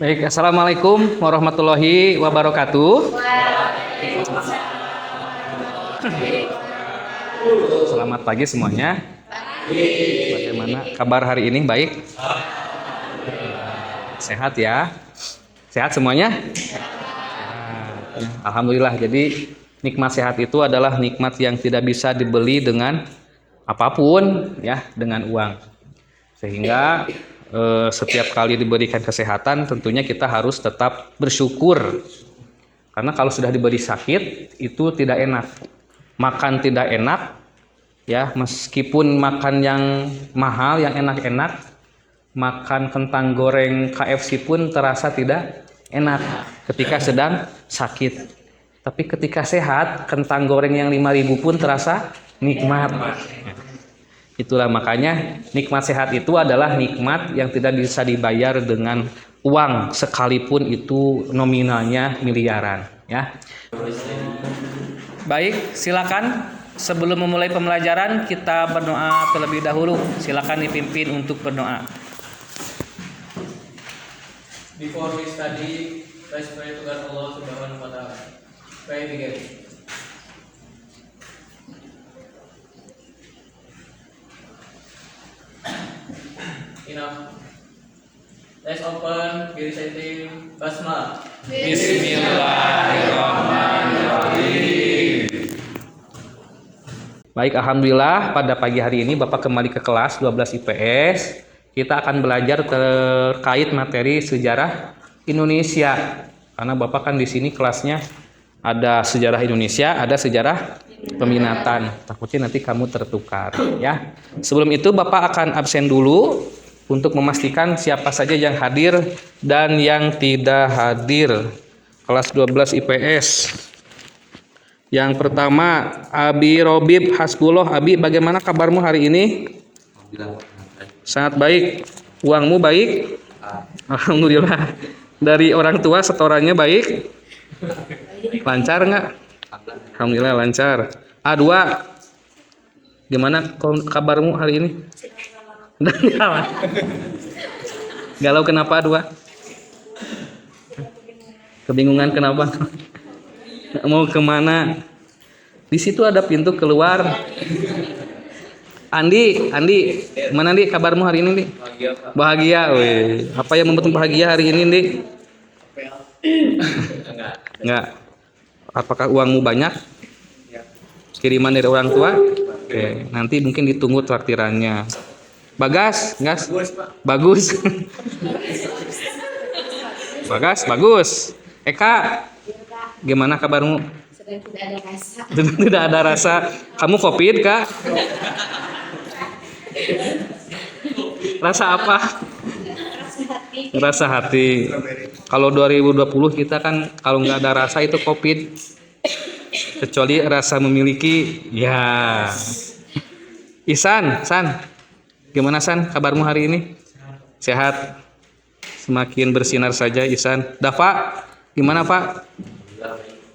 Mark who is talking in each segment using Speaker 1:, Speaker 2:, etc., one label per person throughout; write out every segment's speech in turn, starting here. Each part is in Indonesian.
Speaker 1: Baik, assalamualaikum warahmatullahi wabarakatuh. Selamat pagi semuanya. Bagaimana kabar hari ini? Baik? Sehat ya? Sehat semuanya? Alhamdulillah. Jadi nikmat sehat itu adalah nikmat yang tidak bisa dibeli dengan apapun, ya, dengan uang. Sehingga setiap kali diberikan kesehatan tentunya kita harus tetap bersyukur, karena kalau sudah diberi sakit itu tidak enak, makan tidak enak, ya, meskipun makan yang mahal yang enak-enak, makan kentang goreng KFC pun terasa tidak enak ketika sedang sakit. Tapi ketika sehat, kentang goreng yang 5.000 pun terasa nikmat. Itulah makanya nikmat sehat itu adalah nikmat yang tidak bisa dibayar dengan uang, sekalipun itu nominalnya miliaran, ya. Baik, silakan sebelum memulai pembelajaran kita berdoa terlebih dahulu. Silakan dipimpin untuk berdoa.
Speaker 2: Before we study, let's pray to God Allah Subhanahu wa Ta'ala. Pray begin. Enough. Let's open be reciting Basmalah.
Speaker 1: Bismillahirrahmanirrahim. Baik, alhamdulillah pada pagi hari ini Bapak kembali ke kelas 12 IPS. Kita akan belajar terkait materi sejarah Indonesia. Karena Bapak kan di sini kelasnya ada sejarah Indonesia, ada sejarah peminatan. Takutnya nanti kamu tertukar, ya. Sebelum itu Bapak akan absen dulu untuk memastikan siapa saja yang hadir dan yang tidak hadir. Kelas 12 IPS. Yang pertama, Abi Robib Hasbullah. Abi, bagaimana kabarmu hari ini? Sangat baik. Uangmu baik? Alhamdulillah. Dari orang tua setorannya baik? Lancar nggak? Alhamdulillah lancar. A2, gimana kabarmu hari ini? Galau kenapa A2? Kebingungan kenapa? Mau kemana? Di situ ada pintu keluar. Andi, mana Andi? Kabarmu hari ini, Andi? Bahagia, weh. Apa yang membuat bahagia hari ini, Andi? Enggak. Apakah uangmu banyak? Kiriman dari orang tua? Oke, nanti mungkin ditunggu traktirannya. Bagas, gas? Bagus. Bagas, bagus. Eka, gimana kabarmu?
Speaker 3: Sedang tidak ada rasa.
Speaker 1: Tidak ada rasa. Kamu COVID, Kak? Rasa apa? Rasa hati. Kalau 2020 kita kan kalau nggak ada rasa itu COVID. Kecuali rasa memiliki, ya. Ihsan, San. Gimana San kabarmu hari ini? Sehat. Semakin bersinar saja Ihsan. Dafa, gimana Pak?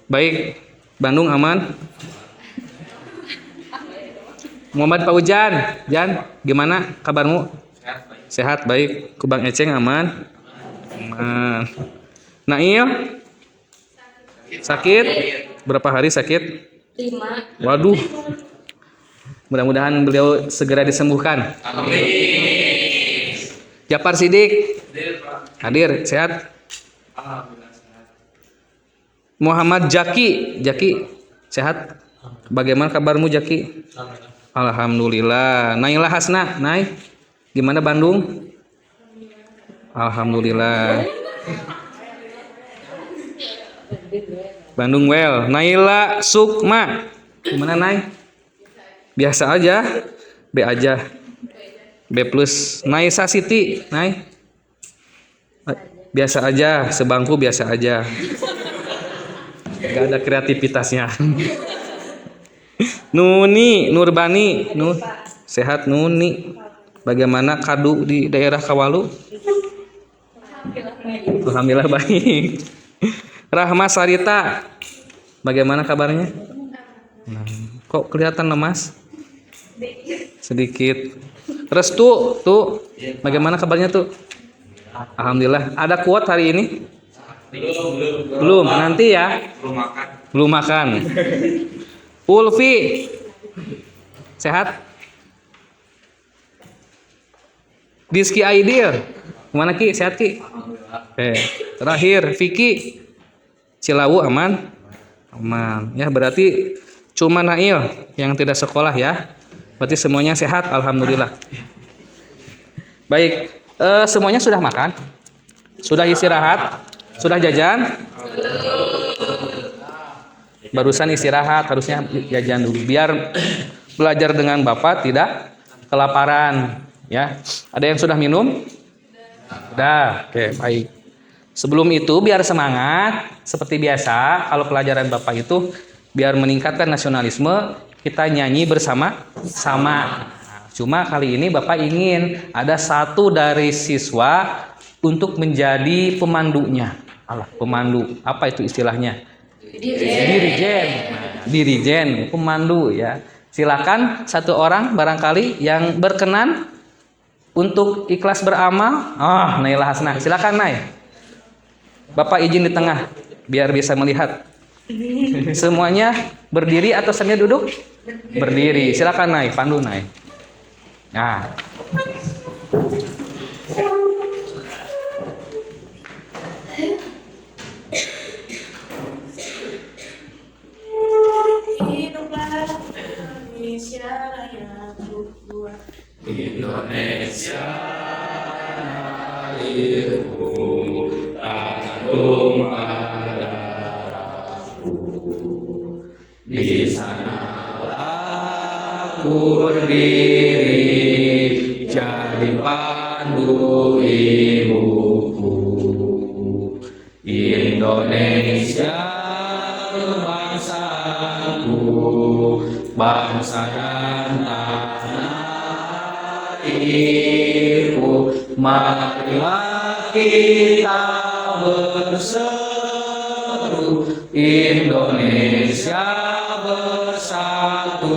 Speaker 1: Baik. Bandung aman? Muhammad Pak Ujan, Jan, gimana kabarmu? Sehat, baik. Kubang Eceng aman? Aman. Nail? Sakit? Berapa hari sakit?
Speaker 3: 5.
Speaker 1: Waduh. Mudah-mudahan beliau segera disembuhkan. Amin. Japar Sidik? Hadir, sehat? Muhammad Jaki, sehat? Bagaimana kabarmu Jaki? Alhamdulillah. Naila Hasna, Nay, gimana Bandung? Alhamdulillah. Bandung well. Naila Sukma, gimana Nay? Biasa aja, B aja, B plus. Naisa Siti, Nay? Biasa aja, sebangku biasa aja. Gak ada kreativitasnya. Nuni, Nurbani, sehat Nuni. Bagaimana kadu di daerah Kawalu? Alhamdulillah baik. Rahma Sarita, bagaimana kabarnya? Kok kelihatan lemas? Sedikit. Restu, tuh, bagaimana kabarnya tuh? Alhamdulillah. Ada kuat hari ini? Belum. Nanti ya. Belum makan. Ulfi. Sehat? Rizky Aidil. Gimana Ki? Sehat Ki? Terakhir Vicky. Cilawu aman? Aman. Ya berarti cuma Nail yang tidak sekolah ya. Berarti semuanya sehat, alhamdulillah. Baik, semuanya sudah makan? Sudah istirahat? Sudah jajan? Barusan istirahat, harusnya jajan dulu biar belajar dengan Bapak tidak kelaparan ya. Ada yang sudah minum? Sudah. Oke, baik. Sebelum itu biar semangat seperti biasa kalau pelajaran Bapak itu biar meningkatkan nasionalisme, kita nyanyi bersama-sama. Cuma kali ini Bapak ingin ada satu dari siswa untuk menjadi pemandunya. Alah, pemandu. Apa itu istilahnya? Dirijen, pemandu ya. Silakan satu orang barangkali yang berkenan untuk ikhlas beramal. Naila Hasnah. Silakan Nay. Bapak izin di tengah biar bisa melihat. Semuanya berdiri atau sambil duduk? Berdiri. Silakan Nay, pandu Nay. Nah.
Speaker 4: Indonesia lahirku, tanahku darahku. Di sanalah aku berdiri, jadi pandu ibuku. Indonesia bangsaku, bangsa dan tanah airku. Marilah kita berseru, Indonesia bersatu.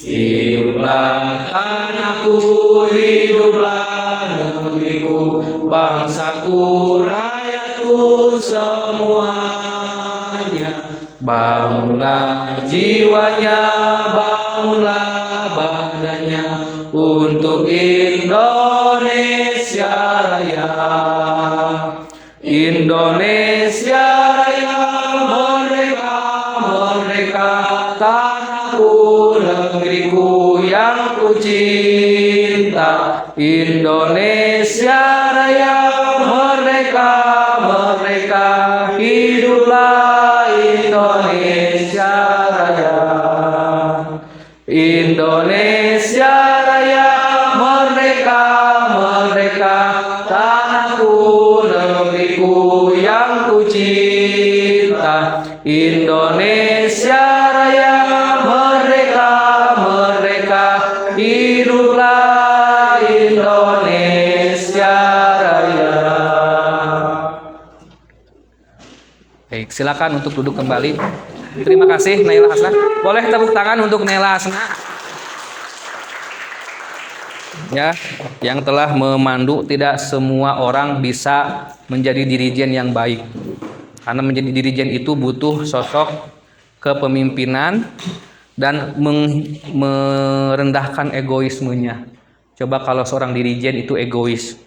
Speaker 4: Hiduplah tanahku, hiduplah negeriku, bangsaku, rakyatku semuanya. Bangunlah jiwanya, bangunlah badannya untuk Indonesia Raya. Indonesia Raya, merdeka, merdeka, tanahku, negeriku yang ku cinta. Indonesia Raya, merdeka, merdeka, hiduplah Indonesia Raya. Indonesia Raya, merdeka, merdeka, tanahku, negeriku yang ku cinta. Indonesia Raya, merdeka, merdeka, hiduplah Indonesia Raya. Baik, silakan untuk duduk kembali. Terima kasih Naila Hasnah. Boleh tepuk tangan untuk Naila Hasnah. Ya, yang telah memandu. Tidak semua orang bisa menjadi dirijen yang baik. Karena menjadi dirijen itu butuh sosok kepemimpinan dan merendahkan egoismenya. Coba kalau seorang dirijen itu egois.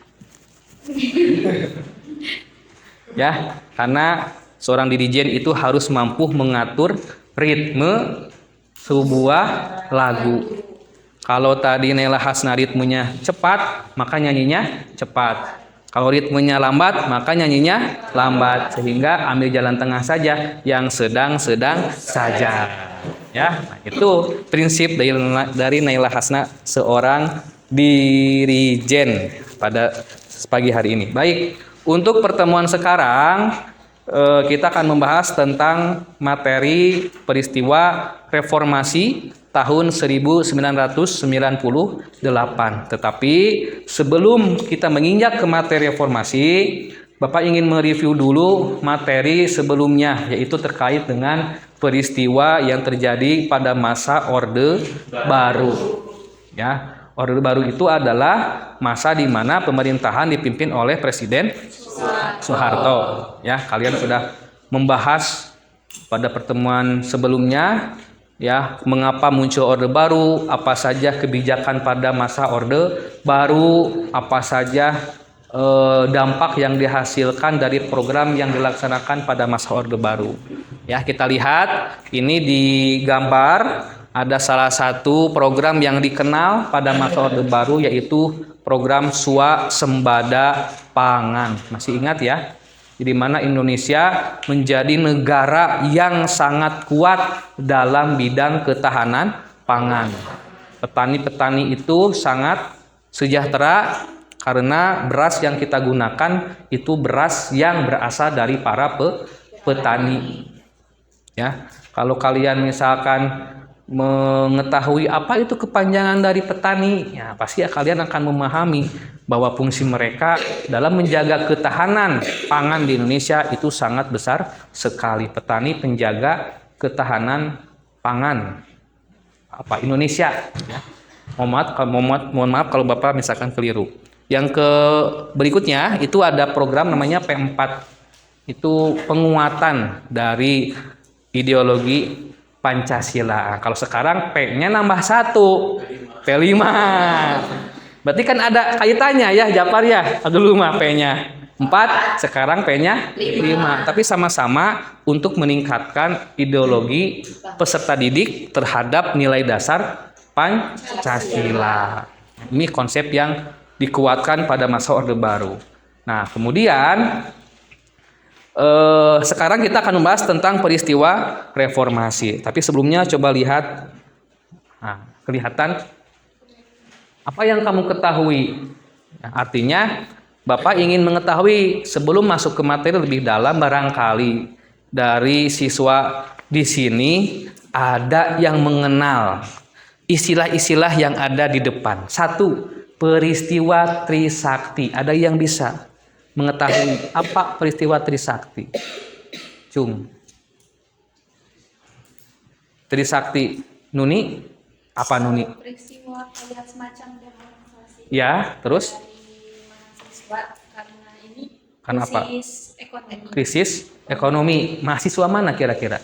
Speaker 4: Ya, karena seorang dirijen itu harus mampu mengatur ritme sebuah lagu. Kalau tadi Naila Hasnah ritmenya cepat, maka nyanyinya cepat. Kalau ritmenya lambat, maka nyanyinya lambat. Sehingga ambil jalan tengah saja, yang sedang-sedang saja. Ya, nah, itu prinsip dari Naila Hasnah seorang dirijen pada pagi hari ini. Baik, untuk pertemuan sekarang kita akan membahas tentang materi peristiwa reformasi tahun 1998. Tetapi sebelum kita menginjak ke materi reformasi, Bapak ingin mereview dulu materi sebelumnya, yaitu terkait dengan peristiwa yang terjadi pada masa Orde Baru. Ya,
Speaker 1: Orde Baru itu adalah masa di mana pemerintahan dipimpin oleh Presiden Soeharto. Ya, kalian sudah membahas pada pertemuan sebelumnya ya, mengapa muncul Orde Baru, apa saja kebijakan pada masa Orde Baru, apa saja dampak yang dihasilkan dari program yang dilaksanakan pada masa Orde Baru. Ya, kita lihat ini di gambar ada salah satu program yang dikenal pada masa Orde Baru, yaitu program Swasembada Pangan. Masih ingat ya? Di mana Indonesia menjadi negara yang sangat kuat dalam bidang ketahanan pangan. Petani-petani itu sangat sejahtera karena beras yang kita gunakan itu beras yang berasal dari para petani. Ya, kalau kalian misalkan mengetahui apa itu kepanjangan dari petani, ya pasti kalian akan memahami bahwa fungsi mereka dalam menjaga ketahanan pangan di Indonesia itu sangat besar sekali. Petani penjaga ketahanan pangan Indonesia. Ya. Mohon maaf kalau Bapak misalkan keliru. Yang berikutnya itu ada program namanya P4. Itu penguatan dari ideologi Pancasila. Kalau sekarang P-nya nambah 1, P5. Berarti kan ada kaitannya ya, Japar ya. Dulu mah P-nya 4, sekarang P-nya 5. Tapi sama-sama untuk meningkatkan ideologi peserta didik terhadap nilai dasar Pancasila. Ini konsep yang dikuatkan pada masa Orde Baru. Nah, kemudian sekarang kita akan membahas tentang peristiwa reformasi. Tapi sebelumnya coba lihat, kelihatan apa yang kamu ketahui. Artinya Bapak ingin mengetahui sebelum masuk ke materi lebih dalam, barangkali dari siswa di sini ada yang mengenal istilah-istilah yang ada di depan. 1, peristiwa Trisakti. Ada yang bisa mengetahui apa peristiwa Trisakti? Cung. Trisakti. Nuni? Apa Nuni?
Speaker 3: Peristiwa kayak semacam demonstrasi
Speaker 1: Ya, terus?
Speaker 3: dari mahasiswa karena ini
Speaker 1: Karena apa?
Speaker 3: krisis ekonomi.
Speaker 1: Krisis ekonomi. Mahasiswa mana kira-kira?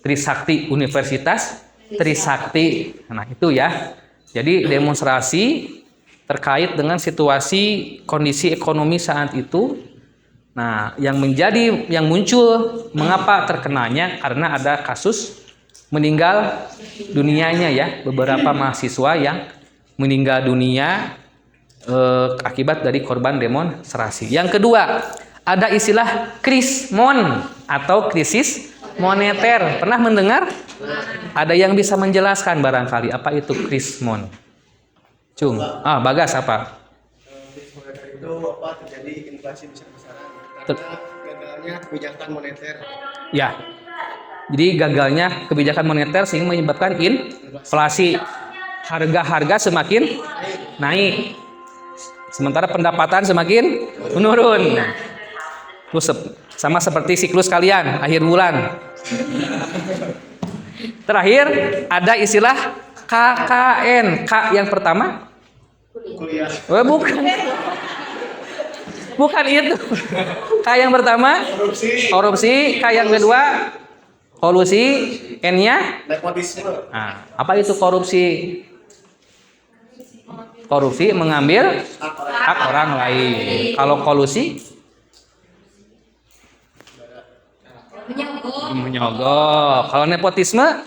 Speaker 1: Trisakti, Universitas Trisakti. Nah, itu ya. Jadi demonstrasi terkait dengan situasi kondisi ekonomi saat itu. Nah, yang muncul mengapa terkenanya karena ada kasus meninggal dunianya ya, beberapa mahasiswa yang meninggal dunia akibat dari korban demonstrasi. Yang kedua, ada istilah krismon atau krisis moneter. Pernah mendengar? Ada yang bisa menjelaskan barangkali apa itu krismon? Cung, Bagas apa?
Speaker 5: Krisis moneter itu terjadi inflasi besar-besaran karena gagalnya kebijakan moneter.
Speaker 1: Ya. Jadi gagalnya kebijakan moneter sehingga menyebabkan inflasi. Harga-harga semakin naik. Sementara pendapatan semakin menurun. Terus sama seperti siklus kalian akhir bulan. Terakhir ada istilah KKN. K yang pertama?
Speaker 5: Kuliah.
Speaker 1: Bukan. Bukan itu. K yang pertama? Korupsi. K yang kedua? Kolusi. N-nya?
Speaker 5: Nepotisme.
Speaker 1: Nah, apa itu korupsi? Korupsi mengambil hak orang lain. Kalau kolusi? Menyogok. Kalau nepotisme?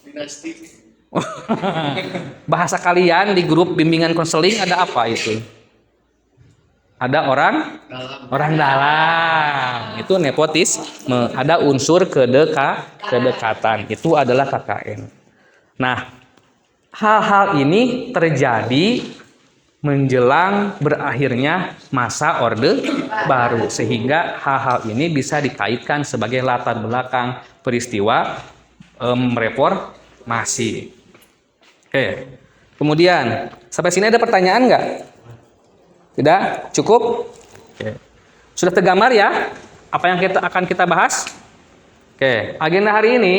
Speaker 5: Dinasti.
Speaker 1: Bahasa kalian di grup bimbingan konseling ada apa itu? Ada orang dalam. Itu nepotisme. Ada unsur kedekatan. Itu adalah KKN. Nah, hal-hal ini terjadi menjelang berakhirnya masa Orde Baru, sehingga hal-hal ini bisa dikaitkan sebagai latar belakang peristiwa reformasi. Oke. Kemudian sampai sini ada pertanyaan nggak? Tidak? Cukup? Oke. Sudah tergambar ya apa yang akan kita bahas? Oke. Agenda hari ini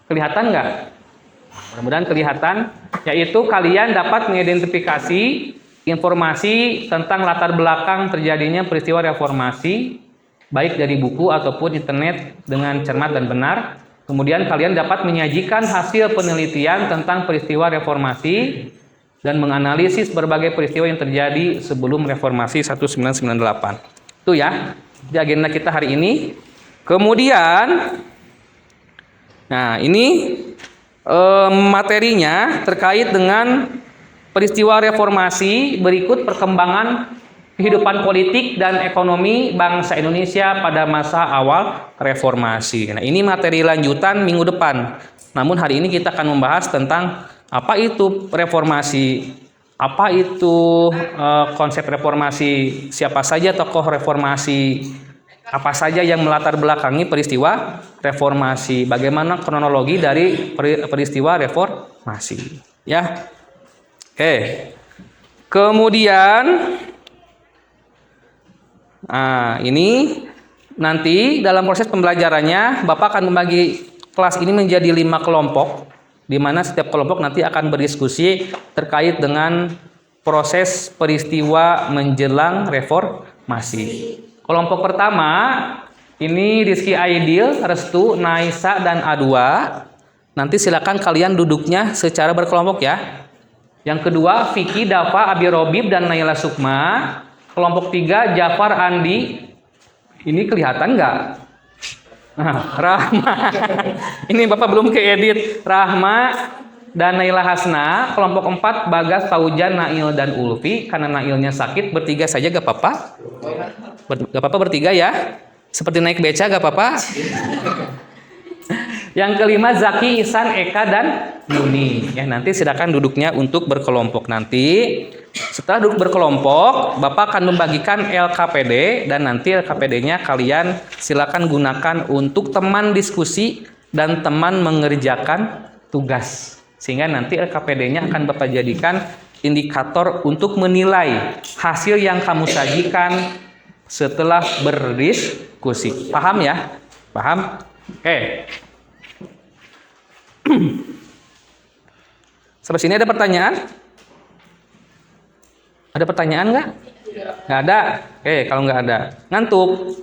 Speaker 1: kelihatan nggak? Mudah-mudahan kelihatan, yaitu kalian dapat mengidentifikasi informasi tentang latar belakang terjadinya peristiwa reformasi, baik dari buku ataupun internet dengan cermat dan benar. Kemudian kalian dapat menyajikan hasil penelitian tentang peristiwa reformasi dan menganalisis berbagai peristiwa yang terjadi sebelum reformasi 1998. Itu ya, di agenda kita hari ini. Kemudian, nah ini materinya terkait dengan peristiwa reformasi, berikut perkembangan kehidupan politik dan ekonomi bangsa Indonesia pada masa awal reformasi. Nah, ini materi lanjutan minggu depan. Namun hari ini kita akan membahas tentang apa itu reformasi, apa itu konsep reformasi, siapa saja tokoh reformasi, apa saja yang melatar belakangi peristiwa reformasi, bagaimana kronologi dari peristiwa reformasi, ya. Oke. Kemudian ini nanti dalam proses pembelajarannya Bapak akan membagi kelas ini menjadi 5 kelompok, di mana setiap kelompok nanti akan berdiskusi terkait dengan proses peristiwa menjelang reformasi. Kelompok pertama ini Rizky Aidil, Restu, Naisa, dan A2. Nanti silakan kalian duduknya secara berkelompok ya. Yang kedua Vicky, Dava, Abi Robib, dan Naila Sukma. Kelompok 3 Jafar, Andi. Ini kelihatan nggak? Nah, Rahma. Ini Bapak belum keedit. Rahma dan Naila Hasna. Kelompok 4 Bagas, Faujan, Nail, dan Ulfi. Karena Nailnya sakit, bertiga saja gak apa-apa. Gak apa-apa bertiga ya. Seperti naik beca gak apa-apa. Yang kelima Zaki, Ihsan, Eka, dan Yuni. Ya, nanti silakan duduknya untuk berkelompok. Nanti setelah duduk berkelompok, Bapak akan membagikan LKPD, dan nanti LKPD-nya kalian silakan gunakan untuk teman diskusi dan teman mengerjakan tugas. Sehingga nanti LKPD-nya akan Bapak jadikan indikator untuk menilai hasil yang kamu sajikan setelah berdiskusi. Paham ya? Paham? Oke. Sampai sini ada pertanyaan? Ada pertanyaan nggak? Nggak ada? Oke, kalau nggak ada, ngantuk?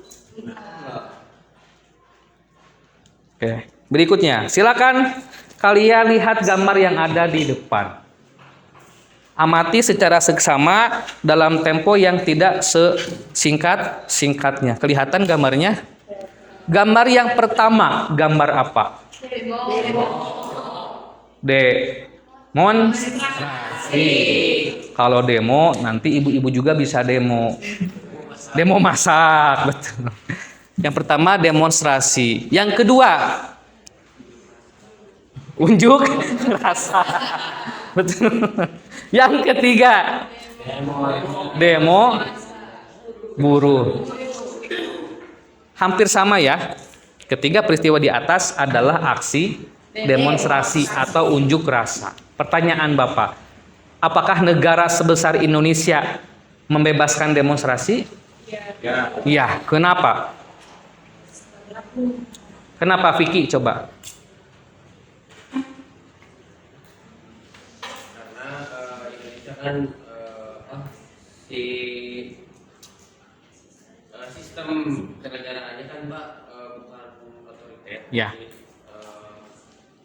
Speaker 1: Oke, berikutnya. Silakan kalian lihat gambar yang ada di depan. Amati secara seksama dalam tempo yang tidak sesingkat-singkatnya. Kelihatan gambarnya? Gambar yang pertama, gambar apa? Demonstrasi. Kalau demo, nanti ibu-ibu juga bisa demo. Demo masak, betul. Yang pertama demonstrasi. Yang kedua, unjuk rasa. Betul. Yang ketiga, demo buruh. Hampir sama ya. Ketiga peristiwa di atas adalah aksi demonstrasi atau unjuk rasa. Pertanyaan Bapak, apakah negara sebesar Indonesia membebaskan demonstrasi? Ya. Ya, kenapa? Kenapa Vicky coba?
Speaker 2: Kan sistem kenegaraannya kan Pak bukan otoriter.
Speaker 1: Ya.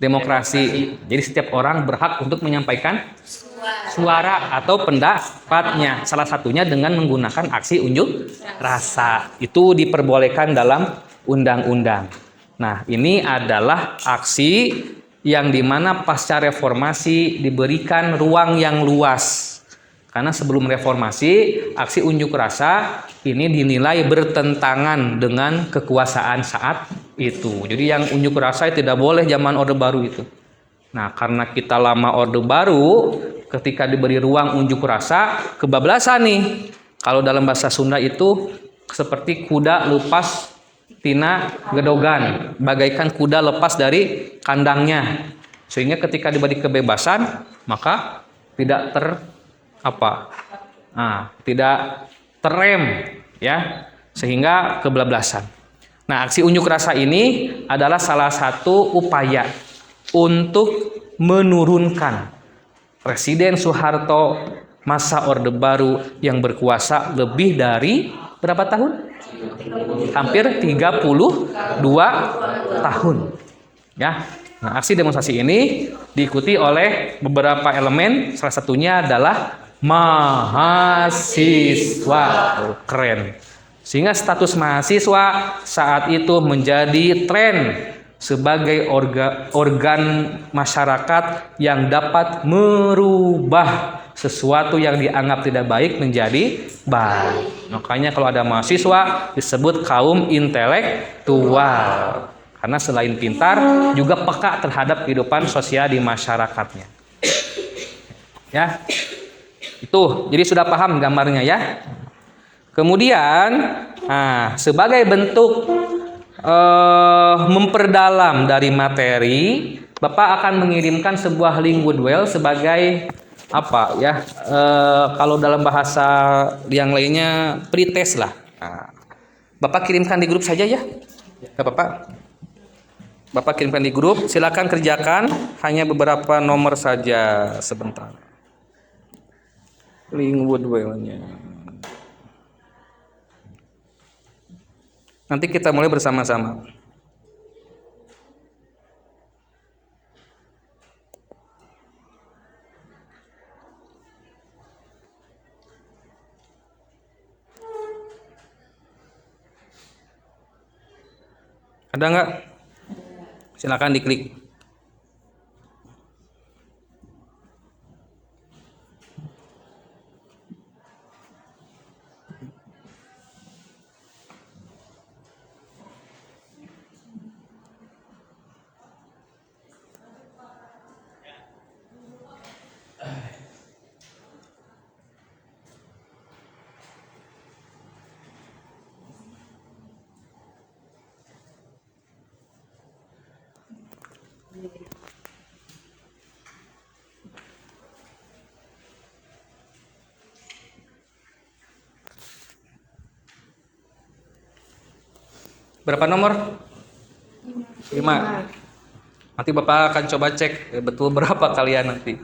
Speaker 1: Demokrasi. Jadi setiap orang berhak untuk menyampaikan suara atau pendapatnya. Salah satunya dengan menggunakan aksi unjuk rasa. Itu diperbolehkan dalam undang-undang. Nah, ini adalah aksi yang dimana pasca reformasi diberikan ruang yang luas. Karena sebelum reformasi, aksi unjuk rasa ini dinilai bertentangan dengan kekuasaan saat itu. Jadi yang unjuk rasa tidak boleh zaman Orde Baru itu. Nah, karena kita lama Orde Baru, ketika diberi ruang unjuk rasa, kebablasan nih. Kalau dalam bahasa Sunda itu seperti kuda lepas tina gedogan, bagaikan kuda lepas dari kandangnya. Sehingga ketika diberi kebebasan, maka tidak tidak terrem ya, sehingga kebablasan. Nah, aksi unjuk rasa ini adalah salah satu upaya untuk
Speaker 4: menurunkan Presiden Soeharto masa Orde Baru yang berkuasa lebih dari berapa tahun? Hampir 32 tahun. Ya. Nah, aksi demonstrasi ini diikuti oleh beberapa elemen, salah satunya adalah mahasiswa. Oh, keren. Sehingga status mahasiswa saat itu menjadi tren sebagai organ masyarakat yang dapat merubah sesuatu yang dianggap tidak baik menjadi baik. Makanya kalau ada mahasiswa disebut kaum intelektual. Karena selain pintar juga peka terhadap kehidupan sosial di masyarakatnya. Ya. Itu, jadi sudah paham gambarnya ya. Kemudian, sebagai bentuk memperdalam dari materi, Bapak akan mengirimkan sebuah link Goodwill sebagai apa ya? Kalau dalam bahasa yang lainnya pretest lah. Nah, Bapak kirimkan di grup saja ya. Gak apa-apa. Bapak kirimkan di grup. Silakan kerjakan. Hanya beberapa nomor saja sebentar. Link Goodwill-nya. Nanti kita mulai bersama-sama. Ada nggak? Silakan diklik. Berapa nomor? 5. Nanti Bapak akan coba cek betul berapa kalian nanti.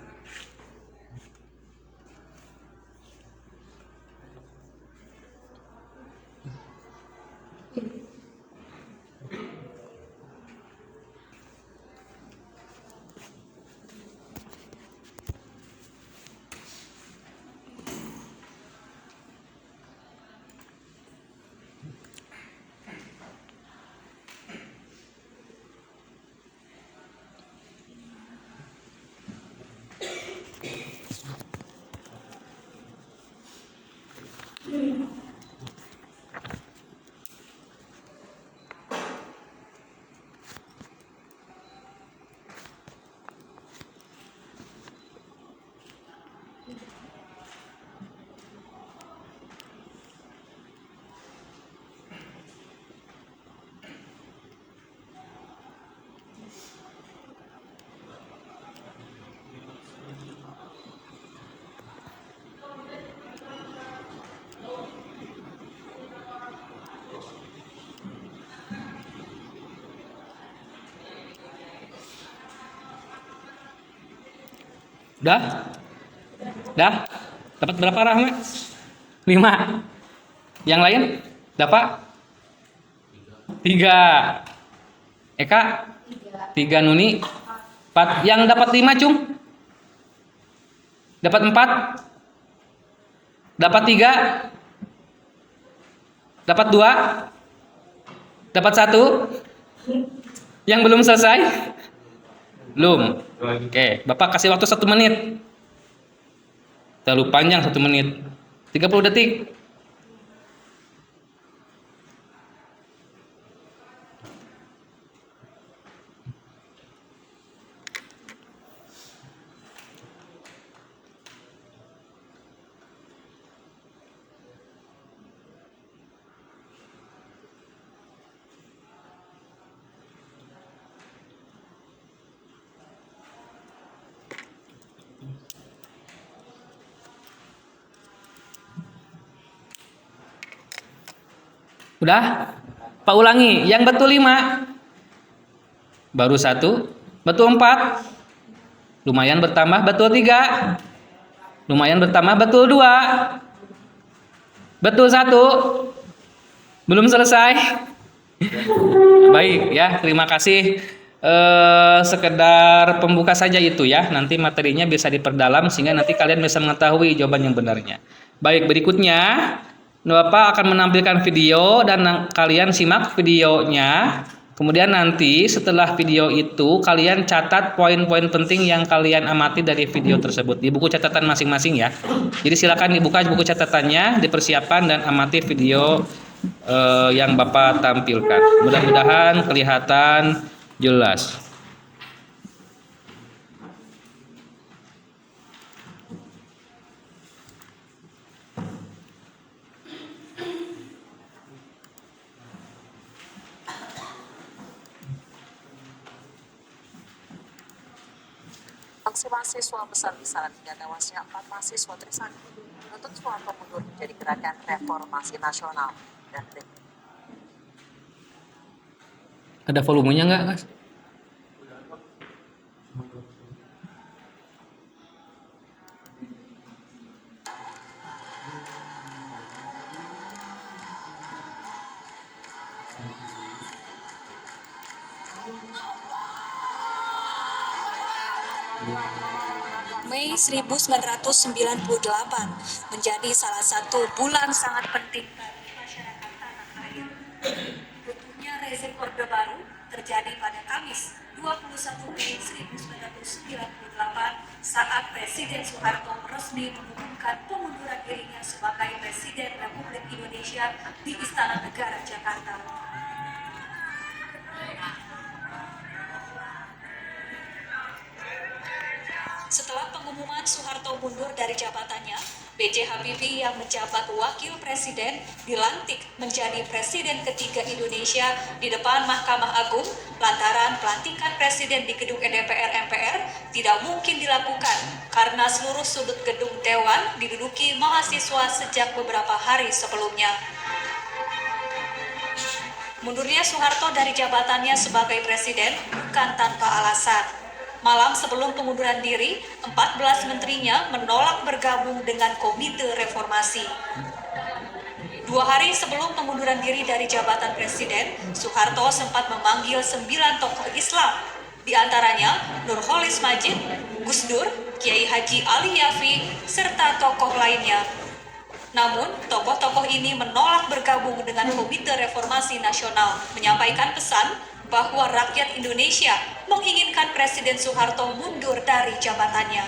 Speaker 4: Udah? Udah? Dapat berapa Rahmat? 5. Yang lain? Dapat? 3. Eka? 3. Nuni? 4. Yang dapat 5 Cung? Dapat 4? Dapat 3? Dapat 2? Dapat 1? Yang belum selesai? Belum. Oke, Bapak kasih waktu 1 menit. Terlalu panjang 1 menit. 30 detik. Udah? Pak ulangi, yang betul 5. Baru 1. Betul 4. Lumayan bertambah, betul 3. Lumayan bertambah, betul 2. Betul 1. Belum selesai. Baik ya, terima kasih. Sekedar pembuka saja itu ya. Nanti materinya bisa diperdalam sehingga nanti kalian bisa mengetahui jawaban yang benarnya. Baik, berikutnya Bapak akan menampilkan video dan kalian simak videonya. Kemudian nanti setelah video itu kalian catat poin-poin penting yang kalian amati dari video tersebut di buku catatan masing-masing ya. Jadi silakan dibuka buku catatannya, dipersiapkan dan amati video yang Bapak tampilkan. Mudah-mudahan kelihatan jelas.
Speaker 6: Aksi mahasiswa besar-besaran hingga tewasnya 4 mahasiswa Trisakti menuntut Soeharto mundur menjadi gerakan reformasi nasional dan
Speaker 4: Ada volumenya nggak, Mas?
Speaker 6: Mei 1998 menjadi salah satu bulan sangat penting bagi masyarakat tanah air. Runtuhnya rezim Orde Baru terjadi pada Kamis 21 Mei 1998 saat Presiden Soeharto resmi mengumumkan pengunduran dirinya sebagai Presiden Republik Indonesia di Istana Negara Jakarta. Setelah pengumuman Soeharto mundur dari jabatannya, B.J. Habibie yang menjabat Wakil Presiden dilantik menjadi Presiden ketiga Indonesia di depan Mahkamah Agung lantaran pelantikan Presiden di gedung DPR MPR tidak mungkin dilakukan karena seluruh sudut gedung Dewan diduduki mahasiswa sejak beberapa hari sebelumnya. Mundurnya Soeharto dari jabatannya sebagai Presiden bukan tanpa alasan. Malam sebelum pengunduran diri, 14 menterinya menolak bergabung dengan Komite Reformasi. 2 hari sebelum pengunduran diri dari jabatan Presiden, Soeharto sempat memanggil 9 tokoh Islam, di antaranya Nurholis Majid, Gus Dur, Kiai Haji Ali Yafi, serta tokoh lainnya. Namun, tokoh-tokoh ini menolak bergabung dengan Komite Reformasi Nasional, menyampaikan pesan bahwa rakyat Indonesia menginginkan Presiden Soeharto mundur dari jabatannya.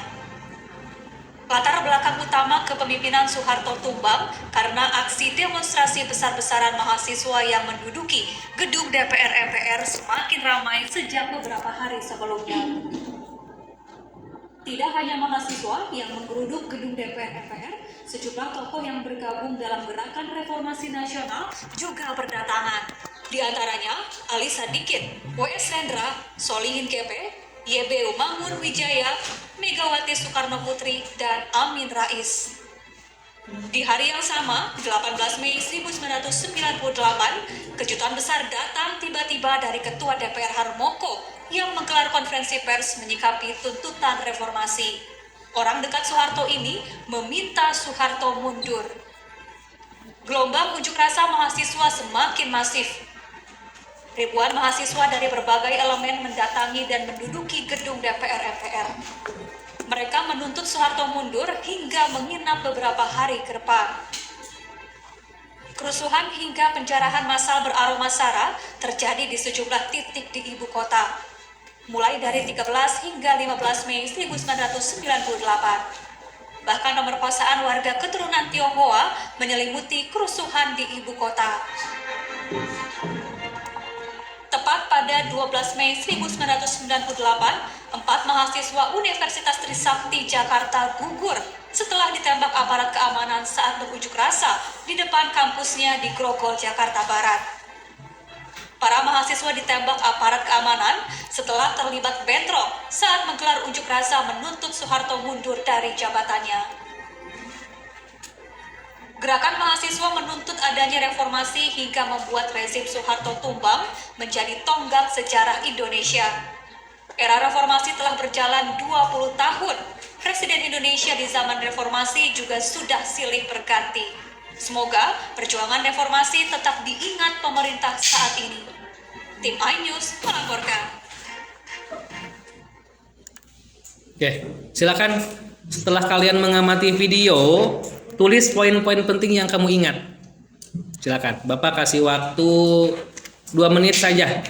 Speaker 6: Latar belakang utama kepemimpinan Soeharto tumbang karena aksi demonstrasi besar-besaran mahasiswa yang menduduki gedung DPR MPR semakin ramai sejak beberapa hari sebelumnya. Tidak hanya mahasiswa yang menggeruduk gedung DPR MPR, sejumlah tokoh yang bergabung dalam gerakan reformasi nasional juga berdatangan. Di antaranya Ali Sadikin, W.S. Rendra, Solihin Kepe, YB Mangun Wijaya, Megawati Soekarno Putri, dan Amin Rais. Di hari yang sama, 18 Mei 1998, kejutan besar datang tiba-tiba dari Ketua DPR Harmoko yang menggelar konferensi pers menyikapi tuntutan reformasi. Orang dekat Soeharto ini meminta Soeharto mundur. Gelombang unjuk rasa mahasiswa semakin masif. Ribuan mahasiswa dari berbagai elemen mendatangi dan menduduki gedung DPR MPR. Mereka menuntut Soeharto mundur hingga menginap beberapa hari ke depan. Kerusuhan hingga penjarahan massal beraroma sara terjadi di sejumlah titik di ibu kota, mulai dari 13 hingga 15 Mei 1998. Bahkan pemerkosaan warga keturunan Tionghoa menyelimuti kerusuhan di ibu kota. Tepat pada 12 Mei 1998, 4 mahasiswa Universitas Trisakti Jakarta gugur setelah ditembak aparat keamanan saat berunjuk rasa di depan kampusnya di Grogol, Jakarta Barat. Para mahasiswa ditembak aparat keamanan setelah terlibat bentrok saat menggelar unjuk rasa menuntut Soeharto mundur dari jabatannya. Gerakan mahasiswa menuntut adanya reformasi hingga membuat rezim Soeharto tumbang menjadi tonggak sejarah Indonesia. Era reformasi telah berjalan 20 tahun. Presiden Indonesia di zaman reformasi juga sudah silih berganti. Semoga perjuangan reformasi tetap diingat pemerintah saat ini. Tim iNews melaporkan.
Speaker 4: Oke, silakan setelah kalian mengamati video, tulis poin-poin penting yang kamu ingat. Silakan, Bapak kasih waktu 2 menit saja.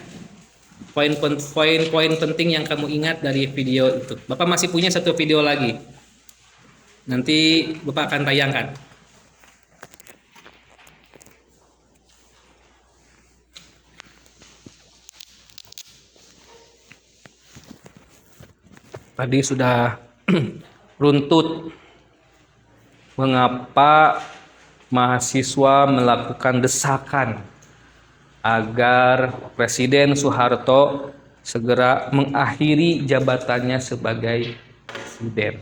Speaker 4: Poin-poin penting yang kamu ingat dari video itu. Bapak masih punya 1 video lagi. Nanti Bapak akan tayangkan. Tadi sudah runtut mengapa mahasiswa melakukan desakan agar Presiden Soeharto segera mengakhiri jabatannya sebagai presiden.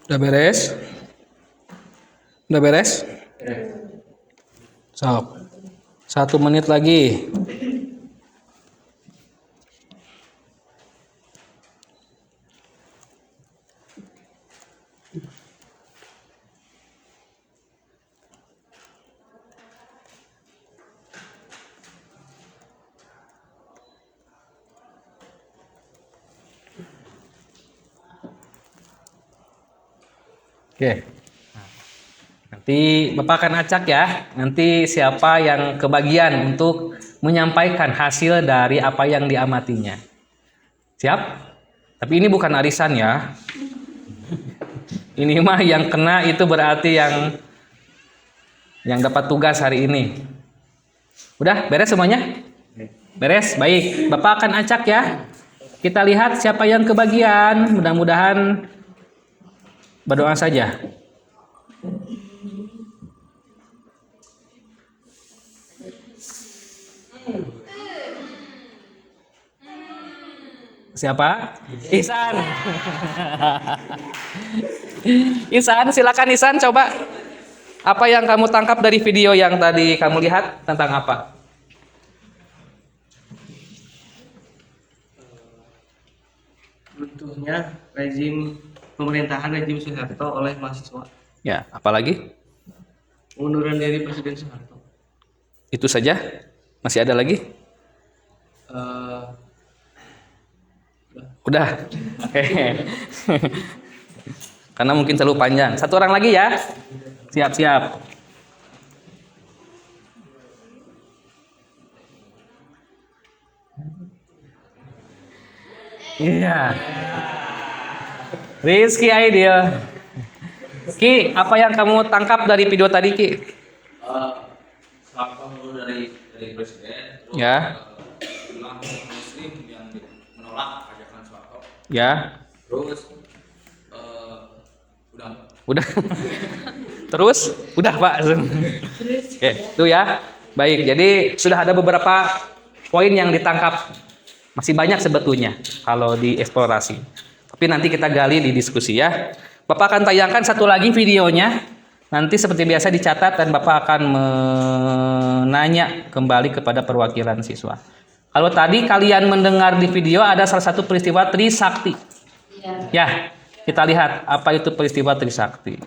Speaker 4: Udah beres? Udah beres? Sok. 1 menit lagi. Oke. Nanti Bapak akan acak ya. Nanti siapa yang kebagian untuk menyampaikan hasil dari apa yang diamatinya. Siap? Tapi ini bukan arisan ya. Ini mah yang kena itu berarti yang dapat tugas hari ini. Udah beres semuanya? Beres? Baik. Bapak akan acak ya. Kita lihat siapa yang kebagian. Mudah-mudahan berdoa saja. Siapa? Ihsan. Ihsan, silakan Ihsan, coba. Apa yang kamu tangkap dari video yang tadi kamu lihat tentang apa?
Speaker 2: Runtuhnya pemerintahan rezim Soeharto oleh mahasiswa.
Speaker 4: Ya, apalagi?
Speaker 2: Pengunduran diri Presiden Soeharto.
Speaker 4: Itu saja? Masih ada lagi? Udah. Oke. Karena mungkin terlalu panjang. 1 orang lagi ya. Siap-siap.
Speaker 1: Iya. Rizky Aidil. Ki, apa yang kamu tangkap dari video tadi, Ki?
Speaker 4: Langkah dulu dari presiden, terus
Speaker 1: Ya.
Speaker 4: bilang muslim yang menolak ajakan Soeharto,
Speaker 1: Ya.
Speaker 4: terus
Speaker 1: Udah. Terus? Udah, Pak. Oke, itu ya. Baik, jadi sudah ada beberapa poin yang ditangkap. Masih banyak sebetulnya kalau dieksplorasi. Tapi nanti kita gali di diskusi ya. Bapak akan tayangkan satu lagi videonya. Nanti seperti biasa dicatat dan Bapak akan menanya kembali kepada perwakilan siswa. Kalau tadi kalian mendengar di video ada salah satu peristiwa Trisakti. Ya, kita lihat apa itu peristiwa Trisakti.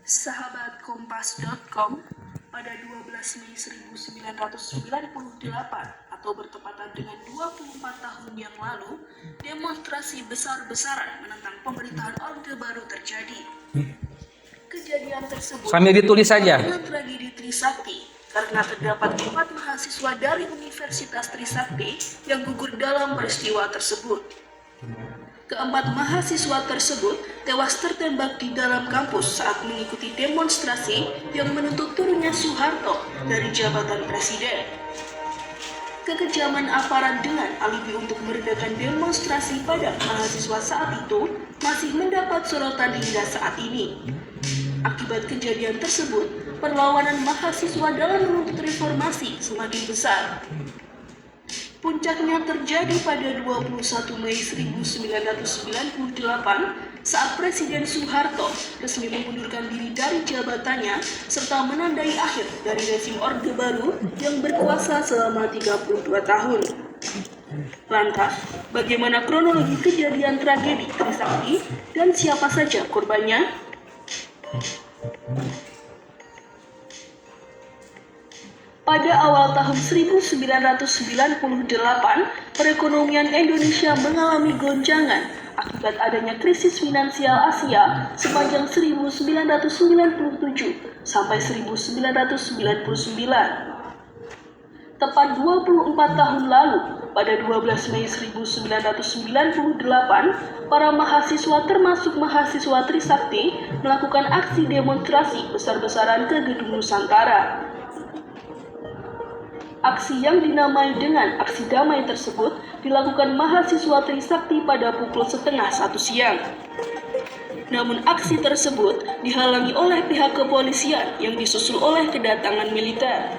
Speaker 7: Sahabat Kompas.com, pada 12 Mei 1998 atau bertepatan dengan 24 tahun yang lalu, demonstrasi besar-besaran menentang pemerintahan Orde Baru terjadi. Kejadian tersebut
Speaker 1: Sambil ditulis saja.
Speaker 7: dengan tragedi Trisakti karena terdapat 4 mahasiswa dari Universitas Trisakti yang gugur dalam peristiwa tersebut. Keempat mahasiswa tersebut tewas tertembak di dalam kampus saat mengikuti demonstrasi yang menuntut turunnya Soeharto dari jabatan presiden. Kekejaman aparat dengan alibi untuk meredakan demonstrasi pada mahasiswa saat itu masih mendapat sorotan hingga saat ini. Akibat kejadian tersebut, perlawanan mahasiswa dalam menuntut reformasi semakin besar. Puncaknya terjadi pada 21 Mei 1998 saat Presiden Soeharto resmi mengundurkan diri dari jabatannya serta menandai akhir dari rezim Orde Baru yang berkuasa selama 32 tahun. Lantas, bagaimana kronologi kejadian tragedi Trisakti dan siapa saja korbannya? Pada awal tahun 1998, perekonomian Indonesia mengalami goncangan akibat adanya krisis finansial Asia sepanjang 1997 sampai 1999. Tepat 24 tahun lalu, pada 12 Mei 1998, para mahasiswa termasuk mahasiswa Trisakti melakukan aksi demonstrasi besar-besaran ke Gedung Nusantara. Aksi yang dinamai dengan aksi damai tersebut dilakukan mahasiswa Trisakti pada pukul 12:30 siang. Namun aksi tersebut dihalangi oleh pihak kepolisian yang disusul oleh kedatangan militer.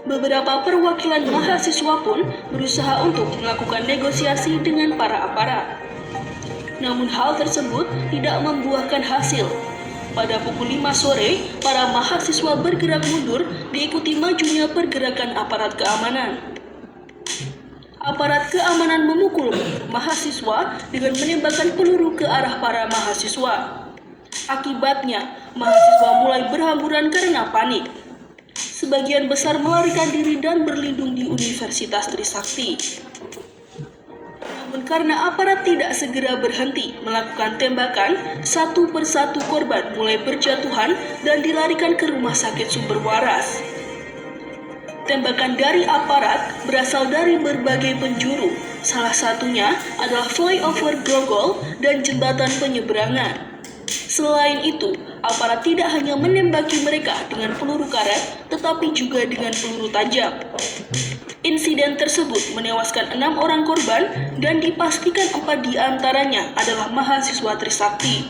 Speaker 7: Beberapa perwakilan mahasiswa pun berusaha untuk melakukan negosiasi dengan para aparat. Namun hal tersebut tidak membuahkan hasil. Pada pukul 5 sore, para mahasiswa bergerak mundur diikuti majunya pergerakan aparat keamanan. Aparat keamanan memukul mahasiswa dengan menembakkan peluru ke arah para mahasiswa. Akibatnya, mahasiswa mulai berhamburan karena panik. Sebagian besar melarikan diri dan berlindung di Universitas Trisakti. Namun karena aparat tidak segera berhenti melakukan tembakan, satu persatu korban mulai berjatuhan dan dilarikan ke rumah sakit sumber waras. Tembakan dari aparat berasal dari berbagai penjuru, salah satunya adalah flyover Grogol dan jembatan penyeberangan. Selain itu, aparat tidak hanya menembaki mereka dengan peluru karet, tetapi juga dengan peluru tajam. Insiden tersebut menewaskan 6 orang korban dan dipastikan 4 di antaranya adalah mahasiswa Trisakti.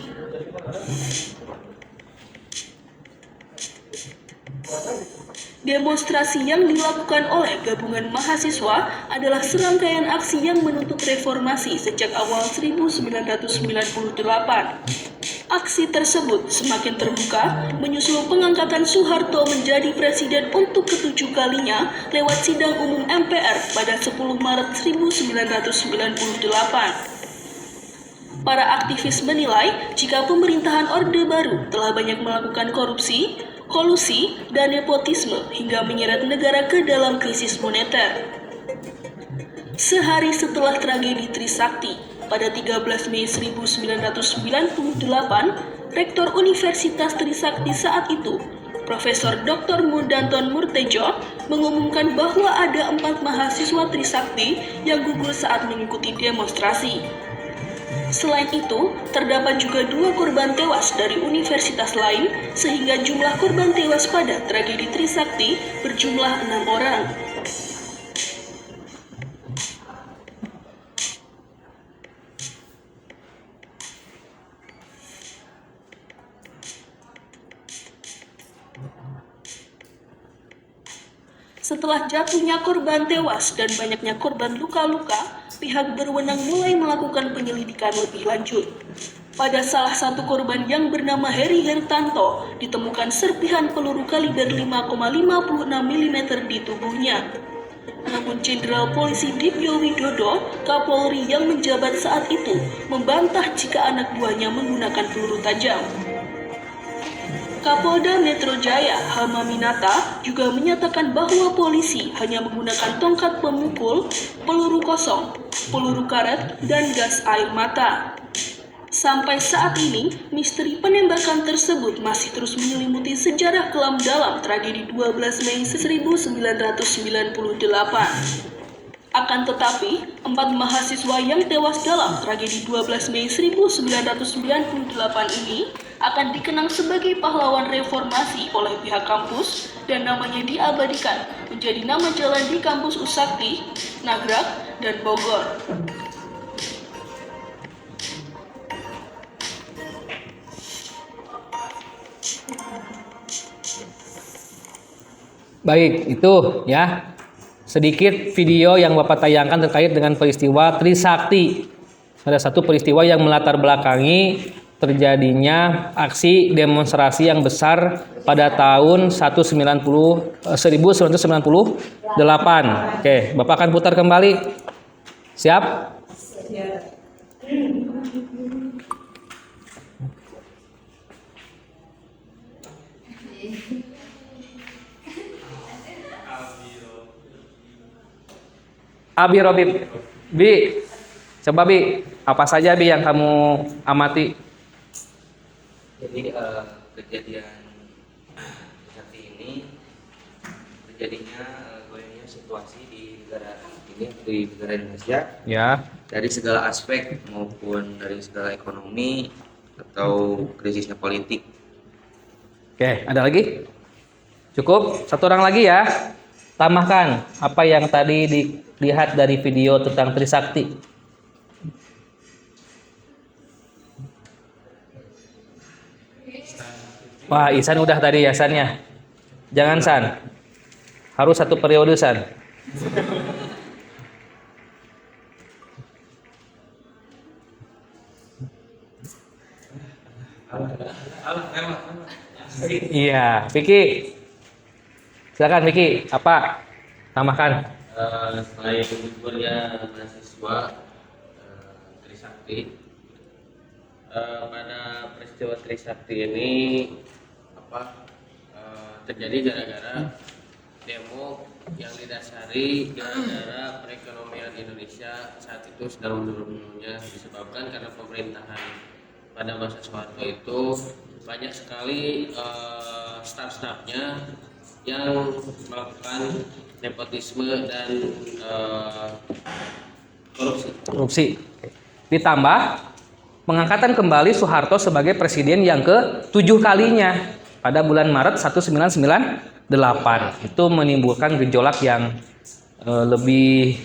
Speaker 7: Demonstrasi yang dilakukan oleh gabungan mahasiswa adalah serangkaian aksi yang menuntut reformasi sejak awal 1998. Aksi tersebut semakin terbuka menyusul pengangkatan Soeharto menjadi presiden untuk ke-7 kalinya lewat sidang umum MPR pada 10 Maret 1998. Para aktivis menilai jika pemerintahan Orde Baru telah banyak melakukan korupsi, kolusi, dan nepotisme hingga menyeret negara ke dalam krisis moneter. Sehari setelah tragedi Trisakti, pada 13 Mei 1998, Rektor Universitas Trisakti saat itu, Profesor Dr. Mudanton Murtejo, mengumumkan bahwa ada 4 mahasiswa Trisakti yang gugur saat mengikuti demonstrasi. Selain itu, terdapat juga 2 korban tewas dari universitas lain, sehingga jumlah korban tewas pada tragedi Trisakti berjumlah 6 orang. Setelah jatuhnya korban tewas dan banyaknya korban luka-luka, pihak berwenang mulai melakukan penyelidikan lebih lanjut. Pada salah satu korban yang bernama Heri Hertanto, ditemukan serpihan peluru kaliber 5,56 mm di tubuhnya. Namun Jenderal Polisi Dipyo Widodo, Kapolri yang menjabat saat itu, membantah jika anak buahnya menggunakan peluru tajam. Kapolda Metro Jaya, Hamaminata, juga menyatakan bahwa polisi hanya menggunakan tongkat pemukul, peluru kosong, peluru karet, dan gas air mata. Sampai saat ini, misteri penembakan tersebut masih terus menyelimuti sejarah kelam dalam tragedi 12 Mei 1998. Akan tetapi, 4 mahasiswa yang tewas dalam tragedi 12 Mei 1998 ini akan dikenang sebagai pahlawan reformasi oleh pihak kampus dan namanya diabadikan menjadi nama jalan di kampus Usakti, Nagrak, dan Bogor.
Speaker 4: Baik, itu ya sedikit video yang Bapak tayangkan terkait dengan peristiwa Trisakti. Ada satu peristiwa yang melatar belakangi terjadinya aksi demonstrasi yang besar pada tahun 1998. Oke, Bapak akan putar kembali. Siap? Abi Robib, Bi, coba Bi, apa saja Bi yang kamu amati?
Speaker 8: Jadi kejadian seperti ini terjadinya goyangnya situasi di negara ini, di negara Indonesia,
Speaker 4: Ya,
Speaker 8: dari segala aspek maupun dari segala ekonomi atau krisisnya politik.
Speaker 4: oke, ada lagi? Cukup, satu orang lagi ya. Tambahkan apa yang tadi dilihat dari video tentang Trisakti. Wah, Ihsan udah tadi ya Sannya. Jangan San. Harus satu periode San. Iya, Vicky. Silakan Vicky, apa? Tambahkan.
Speaker 2: Selain gugurnya mahasiswa Trisakti, pada peristiwa Trisakti ini terjadi gara-gara demo yang didasari gara-gara perekonomian Indonesia saat itu sedang menurunnya, disebabkan karena pemerintahan pada masa Soeharto itu banyak sekali staff-staffnya yang melakukan nepotisme dan
Speaker 4: Korupsi. Ditambah pengangkatan kembali Soeharto sebagai presiden yang ke-7 kalinya pada bulan Maret 1998. Itu menimbulkan gejolak yang lebih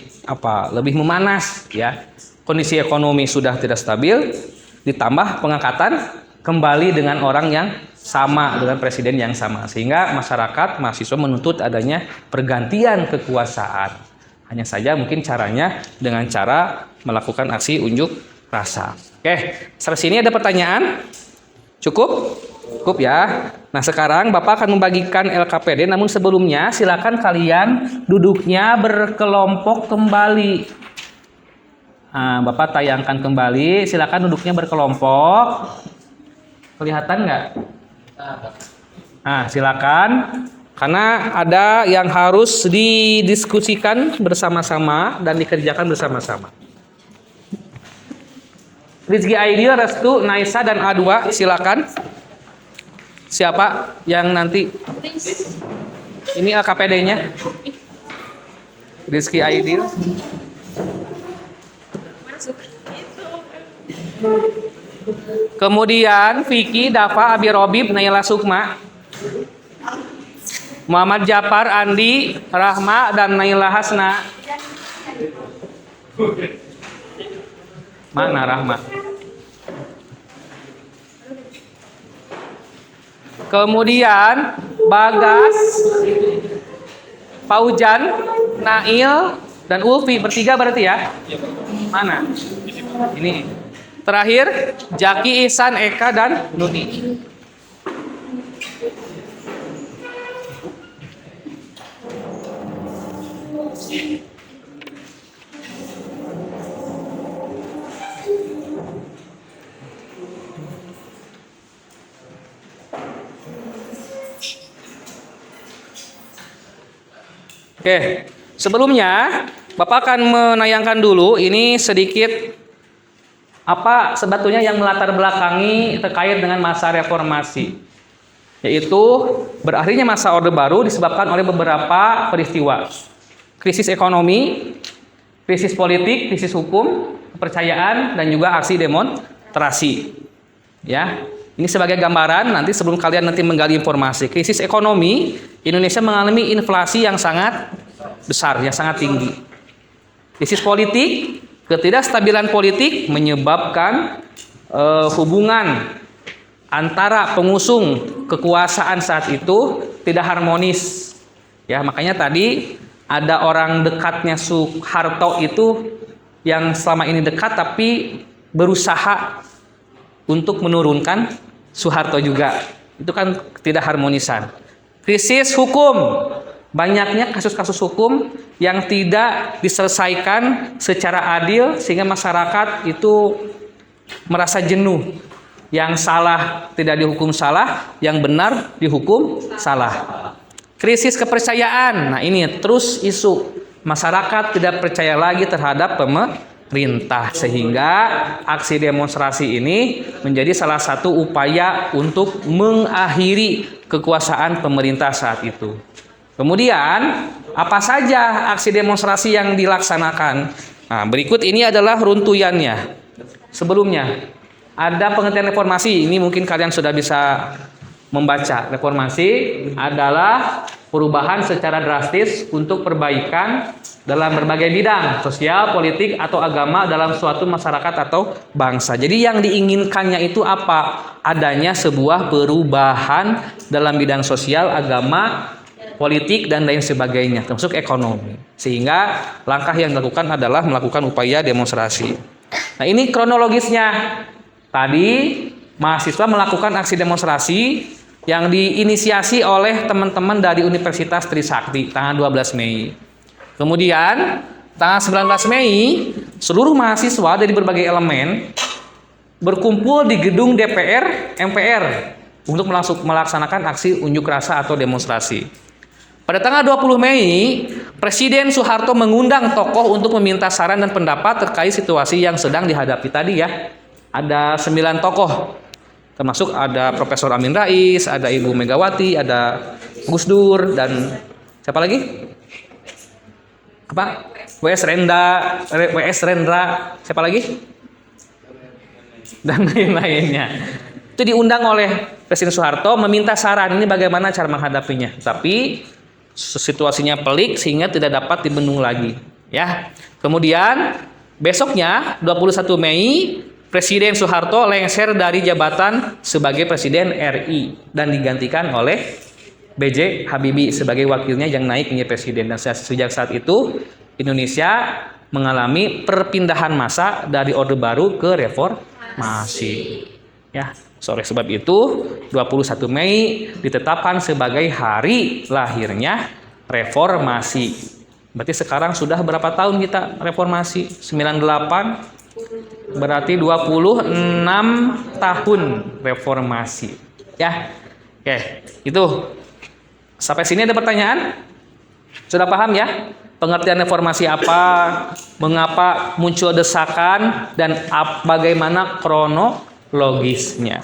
Speaker 4: memanas ya. Kondisi ekonomi sudah tidak stabil, ditambah pengangkatan kembali dengan orang yang sama, dengan presiden yang sama, sehingga masyarakat mahasiswa menuntut adanya pergantian kekuasaan. Hanya saja mungkin caranya dengan cara melakukan aksi unjuk rasa. Oke, sampai sini ada pertanyaan? Cukup? Cukup ya. Nah, sekarang Bapak akan membagikan LKPD, namun sebelumnya silakan kalian duduknya berkelompok kembali. Nah, Bapak tayangkan kembali, silakan duduknya berkelompok. Kelihatan nggak? Nah, silakan. Karena ada yang harus didiskusikan bersama-sama dan dikerjakan bersama-sama.
Speaker 1: Rizky Aidil, Restu, Naisa, dan A2 silakan. Siapa yang nanti ini AKPD-nya? Rizky Aidil. Kemudian Vicky, Dafa, Abi Robib, Naila Sukma, Muhammad Japar, Andi, Rahma, dan Naila Hasna. Mana Rahma? Kemudian Bagas, Paujan, Nail, dan Ulfi, bertiga berarti ya? Mana? Ini. Terakhir Jaki, Ihsan, Eka, dan Nuni. Oke, sebelumnya Bapak akan menayangkan dulu ini sedikit apa sebetulnya yang melatar belakangi terkait dengan masa reformasi, yaitu berakhirnya masa Orde Baru disebabkan oleh beberapa peristiwa: krisis ekonomi, krisis politik, krisis hukum, kepercayaan, dan juga aksi demonstrasi. Ya, ini sebagai gambaran nanti sebelum kalian nanti menggali informasi. Krisis ekonomi, Indonesia mengalami inflasi yang sangat besar, yang sangat tinggi. Krisis politik, ketidakstabilan politik menyebabkan hubungan antara pengusung kekuasaan saat itu tidak harmonis. Ya, makanya tadi ada orang dekatnya Soeharto itu yang selama ini dekat tapi berusaha untuk menurunkan Soeharto juga. Itu kan tidak harmonisan. Krisis hukum, banyaknya kasus-kasus hukum yang tidak diselesaikan secara adil sehingga masyarakat itu merasa jenuh. Yang salah tidak dihukum salah, yang benar dihukum salah. Krisis kepercayaan, nah ini terus isu masyarakat tidak percaya lagi terhadap pemerintah sehingga aksi demonstrasi ini menjadi salah satu upaya untuk mengakhiri kekuasaan pemerintah saat itu. Kemudian apa saja aksi demonstrasi yang dilaksanakan? Nah, berikut ini adalah runtuyannya. Sebelumnya ada pengertian reformasi. Ini mungkin kalian sudah bisa membaca. Reformasi adalah perubahan secara drastis untuk perbaikan dalam berbagai bidang, sosial, politik, atau agama dalam suatu masyarakat atau bangsa. Jadi yang diinginkannya itu apa? Adanya sebuah perubahan dalam bidang sosial, agama, politik, dan lain sebagainya, termasuk ekonomi. Sehingga langkah yang dilakukan adalah melakukan upaya demonstrasi. Nah, ini kronologisnya. Tadi mahasiswa melakukan aksi demonstrasi yang diinisiasi oleh teman-teman dari Universitas Trisakti tanggal 12 Mei. Kemudian tanggal 19 Mei seluruh mahasiswa dari berbagai elemen berkumpul di gedung DPR MPR untuk melaksanakan aksi unjuk rasa atau demonstrasi. Pada tanggal 20 Mei, Presiden Soeharto mengundang tokoh untuk meminta saran dan pendapat terkait situasi yang sedang dihadapi tadi ya. Ada 9 tokoh, termasuk ada Profesor Amin Rais, ada Ibu Megawati, ada Gus Dur, dan siapa lagi? Apa? WS Rendra, siapa lagi? Dan lain-lainnya. Itu diundang oleh Presiden Soeharto meminta saran ini bagaimana cara menghadapinya. Tapi situasinya pelik sehingga tidak dapat dibendung lagi. Ya. Kemudian besoknya 21 Mei Presiden Soeharto lengser dari jabatan sebagai Presiden RI dan digantikan oleh B.J. Habibie sebagai wakilnya yang naik menjadi presiden. Dan sejak saat itu Indonesia mengalami perpindahan massa dari Orde Baru ke reformasi. Ya, oleh sebab itu 21 Mei ditetapkan sebagai hari lahirnya reformasi. Berarti sekarang sudah berapa tahun kita reformasi? 98 berarti 26 tahun reformasi. Ya. Oke, itu. Sampai sini ada pertanyaan? Sudah paham ya?
Speaker 4: pengertian reformasi apa, mengapa muncul desakan, dan bagaimana kronologisnya.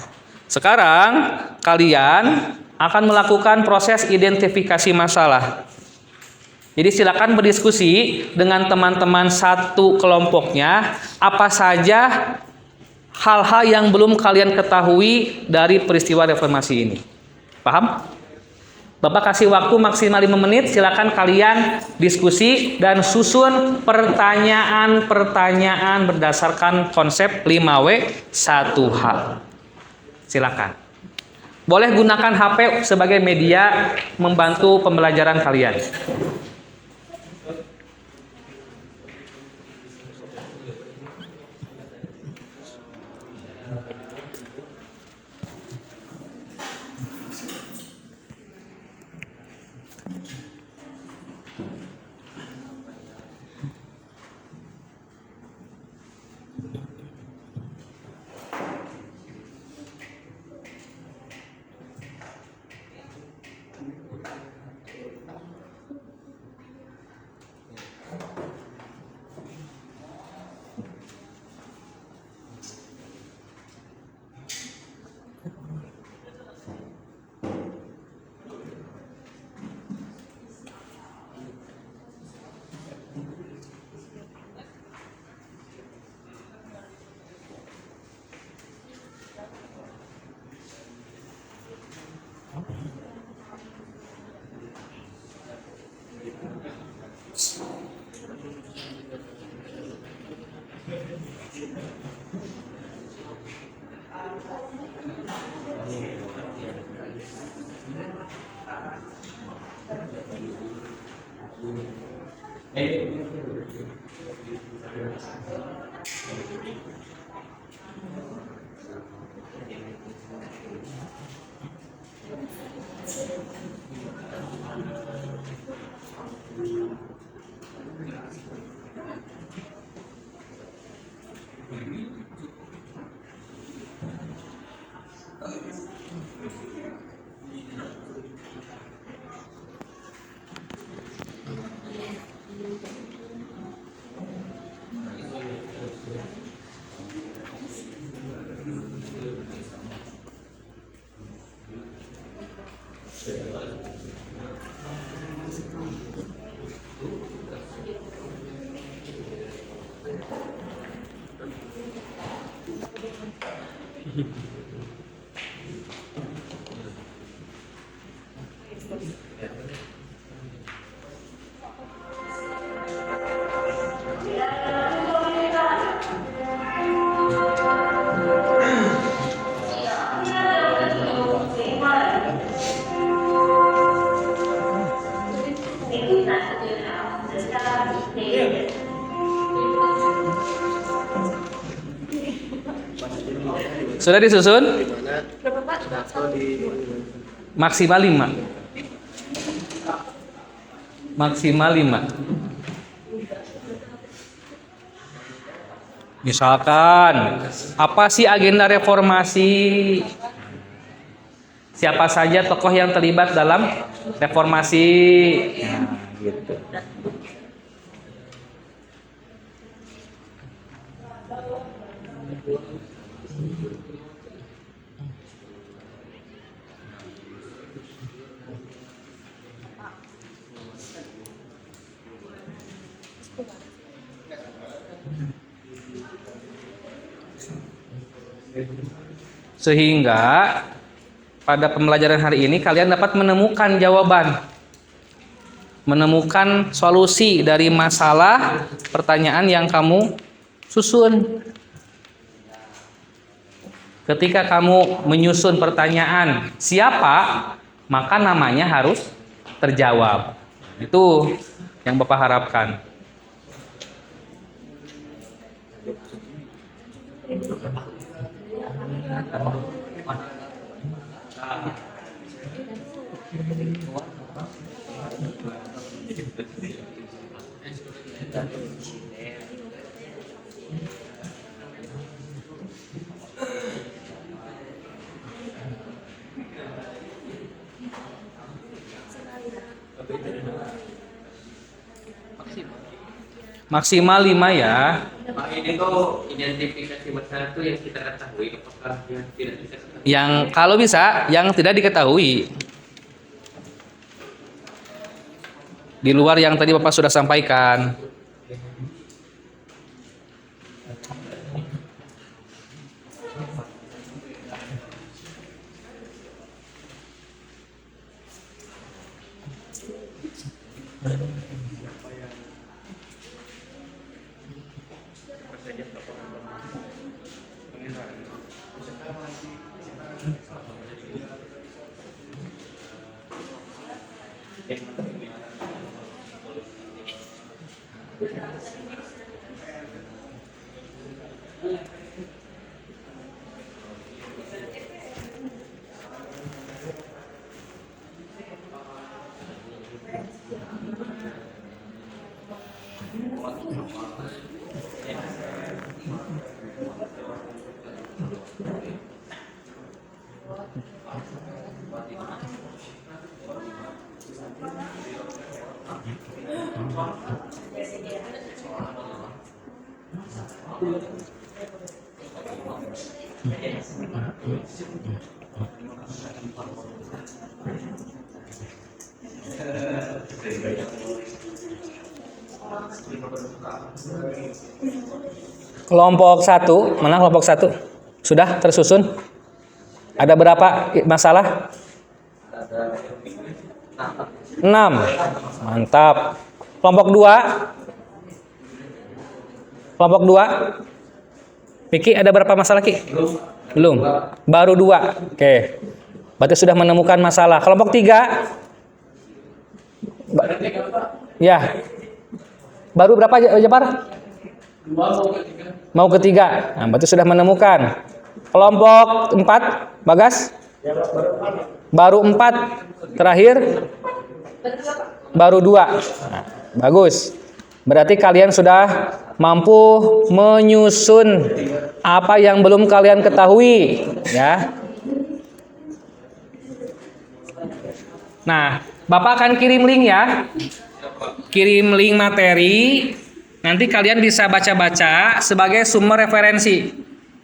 Speaker 4: Sekarang kalian akan melakukan proses identifikasi masalah. Jadi silakan berdiskusi dengan teman-teman satu kelompoknya, apa saja hal-hal yang belum kalian ketahui dari peristiwa reformasi ini. Paham? Bapak kasih waktu maksimal 5 menit, silakan kalian diskusi dan susun pertanyaan-pertanyaan berdasarkan konsep 5W 1H. Silakan. Boleh gunakan HP sebagai media membantu pembelajaran kalian. Sudah disusun?
Speaker 3: Berapa Pak?
Speaker 4: Maksimal 5. Maksimal 5. Misalkan, apa sih agenda reformasi? Siapa saja tokoh yang terlibat dalam reformasi? Nah, gitu. Sehingga pada pembelajaran hari ini kalian dapat menemukan jawaban, menemukan solusi dari masalah pertanyaan yang kamu susun. Ketika kamu menyusun pertanyaan siapa, maka namanya harus terjawab. Itu yang Bapak harapkan. Maksimal 5 ya.
Speaker 2: Pak, ini tuh identifikasi masalah itu yang kita ketahui, apakah yang tidak kita ketahui?
Speaker 4: Yang kalau bisa yang tidak diketahui. Di luar yang tadi Bapak sudah sampaikan. Kelompok 1, mana kelompok 1? Sudah tersusun? Ada berapa masalah? 6. Mantap. Kelompok 2? Kelompok 2? Miki ada berapa masalah, Ki? Belum. Baru 2. Oke. Berarti sudah menemukan masalah. Kelompok 3? Ya. Baru berapa, Jepar?
Speaker 2: 2
Speaker 4: Mau ketiga. Nah, berarti sudah menemukan. Kelompok 4, Bagas? Baru 4. Terakhir? Baru 2. Nah, bagus. Berarti kalian sudah mampu menyusun apa yang belum kalian ketahui, ya. Nah, Bapak akan kirim link ya. Kirim link materi. Nanti kalian bisa baca-baca sebagai sumber referensi.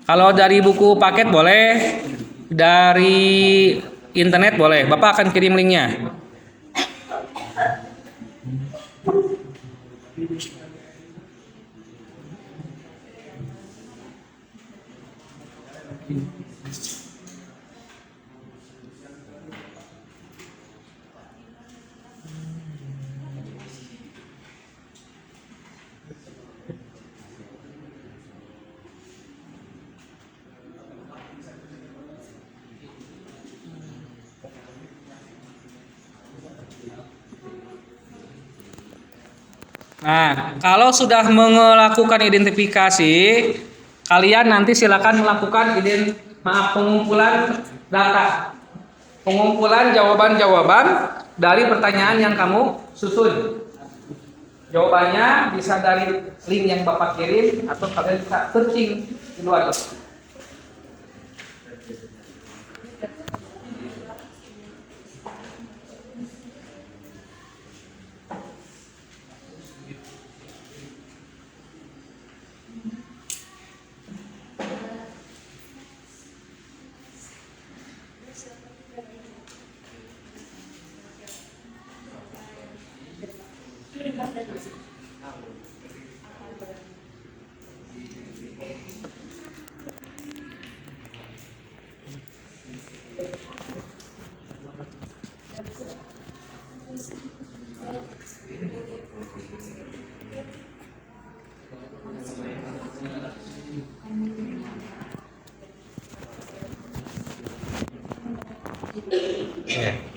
Speaker 4: Kalau dari buku paket boleh, dari internet boleh. Bapak akan kirim linknya. Nah, kalau sudah melakukan identifikasi, kalian nanti silakan melakukan pengumpulan data. Pengumpulan jawaban-jawaban dari pertanyaan yang kamu susun. Jawabannya bisa dari link yang Bapak kirim atau kalian bisa searching di luar.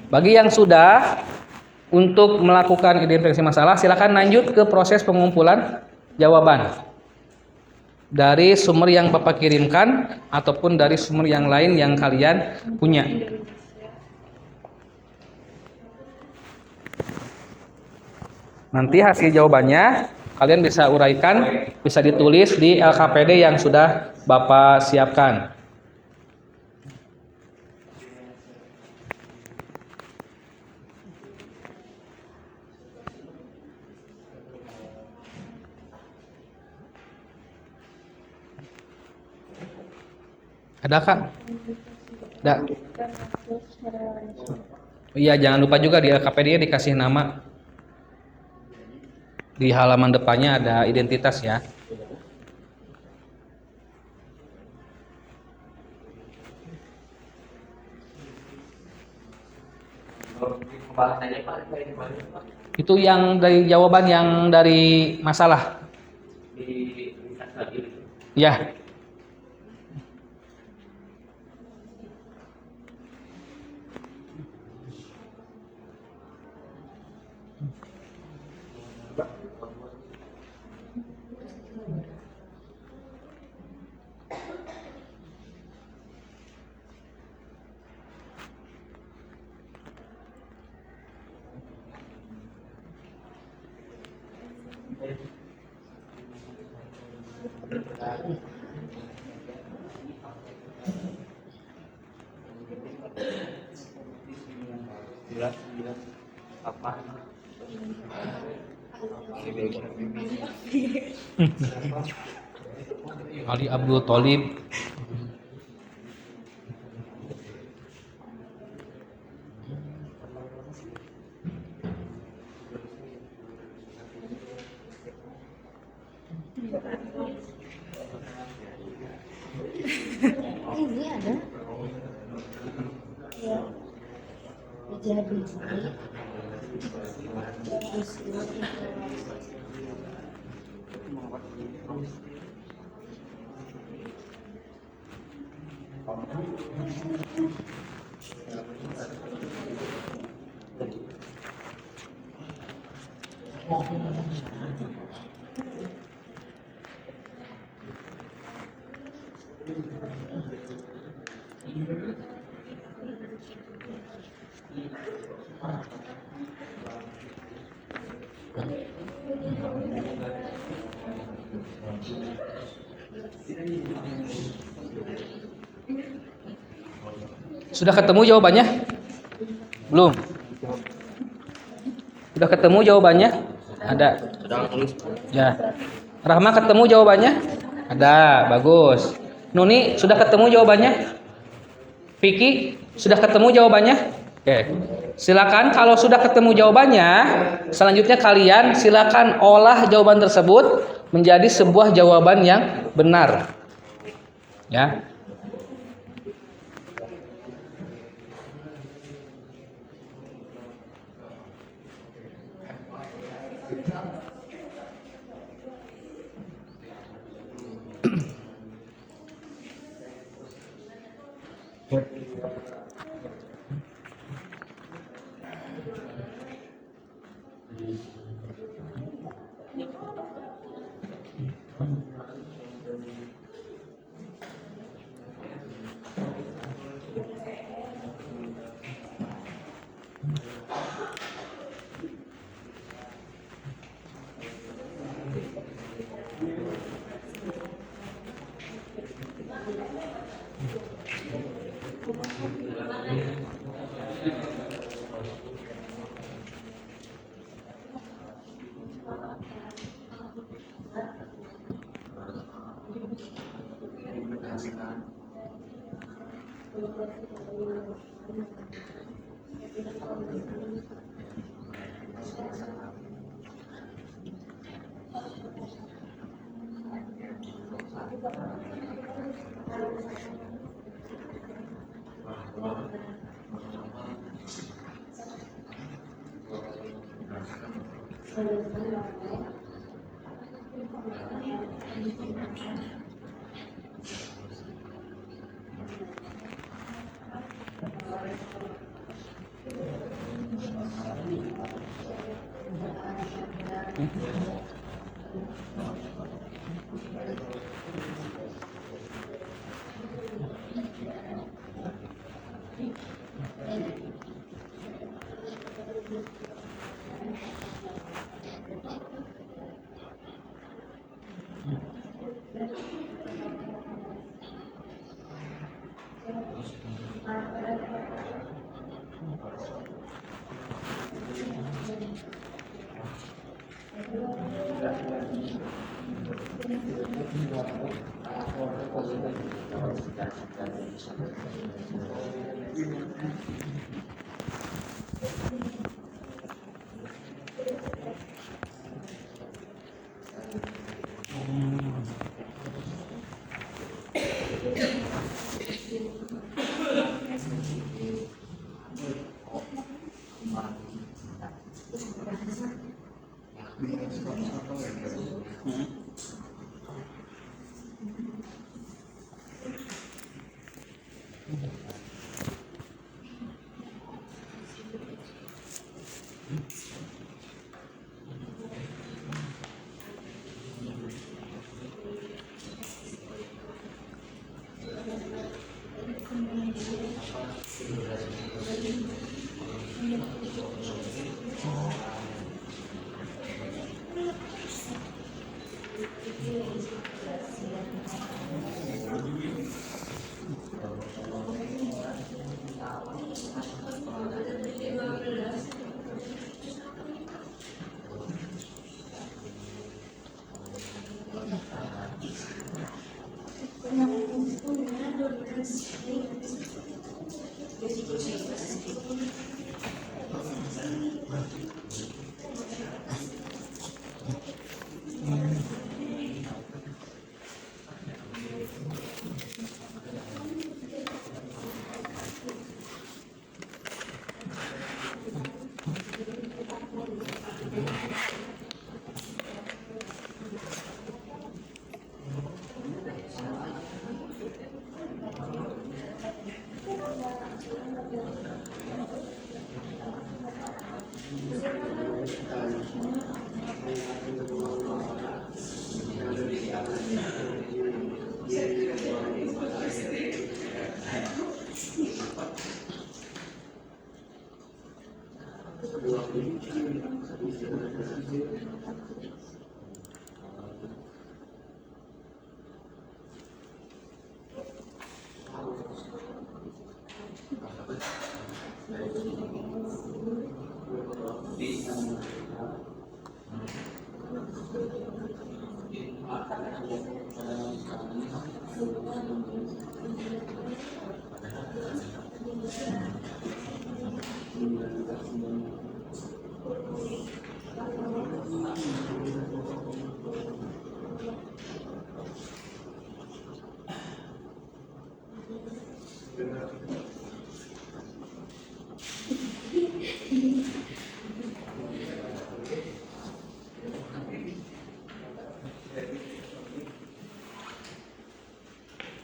Speaker 4: Bagi yang sudah untuk melakukan identifikasi masalah, silakan lanjut ke proses pengumpulan jawaban dari sumber yang Bapak kirimkan ataupun dari sumber yang lain yang kalian punya. Nanti hasil jawabannya kalian bisa uraikan, bisa ditulis di LKPD yang sudah Bapak siapkan.
Speaker 1: Ada Kak? Ada. Iya, jangan lupa juga di LKPD dikasih nama. Di halaman depannya ada identitas ya.
Speaker 2: Pembahasannya Pak, dari mana Pak?
Speaker 1: Itu yang dari jawaban yang dari masalah.
Speaker 2: Di tadi.
Speaker 1: Ya. Ali Abdul Thalib.
Speaker 3: Ini ada. Ya. Jadi
Speaker 1: Sudah ketemu jawabannya? Belum. Sudah ketemu jawabannya? Ada. Ya. Rahma ketemu jawabannya? Ada. Bagus. Nuni sudah ketemu jawabannya? Vicky sudah ketemu jawabannya? Oke. Silakan kalau sudah ketemu jawabannya, selanjutnya kalian silakan olah jawaban tersebut menjadi sebuah jawaban yang benar. Ya.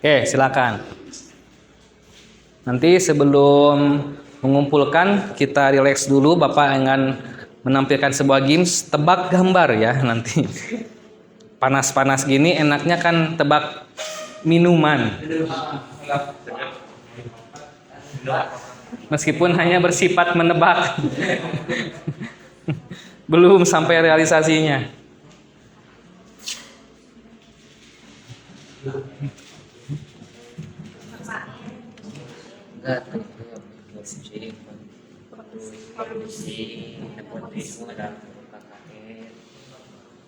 Speaker 4: Oke, silakan. Nanti sebelum mengumpulkan, kita rileks dulu. Bapak akan menampilkan sebuah games tebak gambar ya nanti. Panas-panas gini enaknya kan tebak minuman. Meskipun hanya bersifat menebak. Belum sampai realisasinya.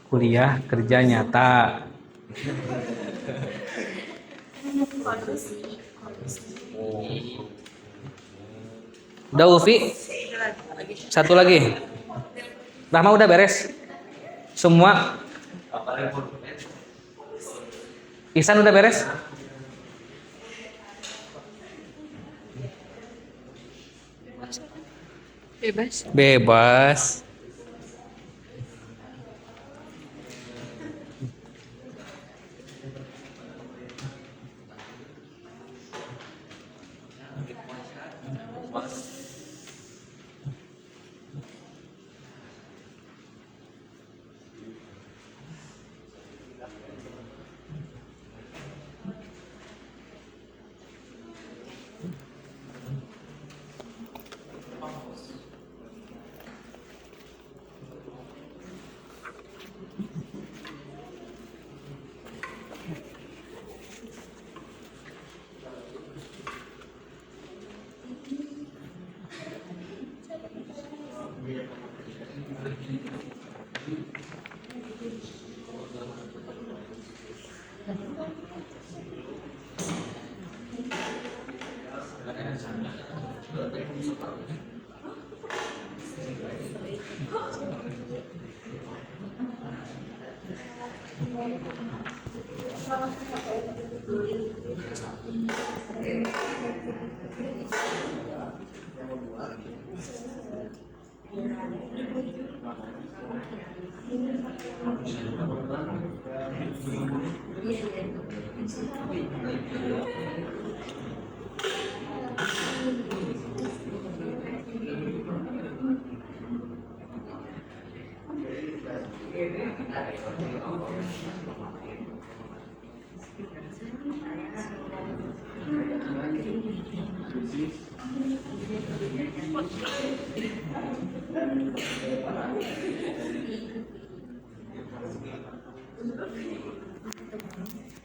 Speaker 4: Kuliah kerja nyata. Udah Ulfi? Satu lagi. Rahma udah beres? Semua? Ihsan udah beres?
Speaker 3: Bebas.
Speaker 4: Bebas.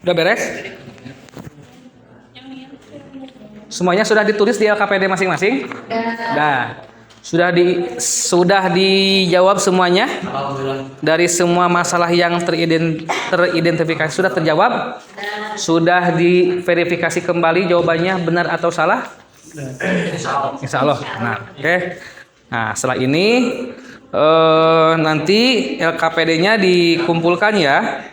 Speaker 4: Udah beres? Semuanya sudah ditulis di LKPD masing-masing? Nah, sudah dijawab semuanya? Dari semua masalah yang teridentifikasi sudah terjawab? Sudah diverifikasi kembali jawabannya benar atau salah? Insya Allah benar. Oke. Nah, setelah ini nanti LKPD-nya dikumpulkan ya.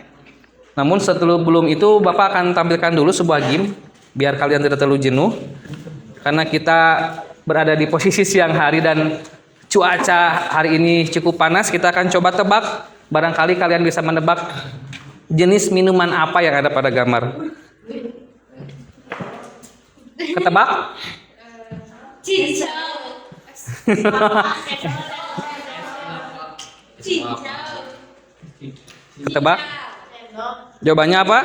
Speaker 4: Namun sebelum itu Bapak akan tampilkan dulu sebuah game biar kalian tidak terlalu jenuh. Karena kita berada di posisi siang hari dan cuaca hari ini cukup panas, kita akan coba tebak. Barangkali kalian bisa menebak jenis minuman apa yang ada pada gambar. Ketebak? Ketebak? Jawabannya apa?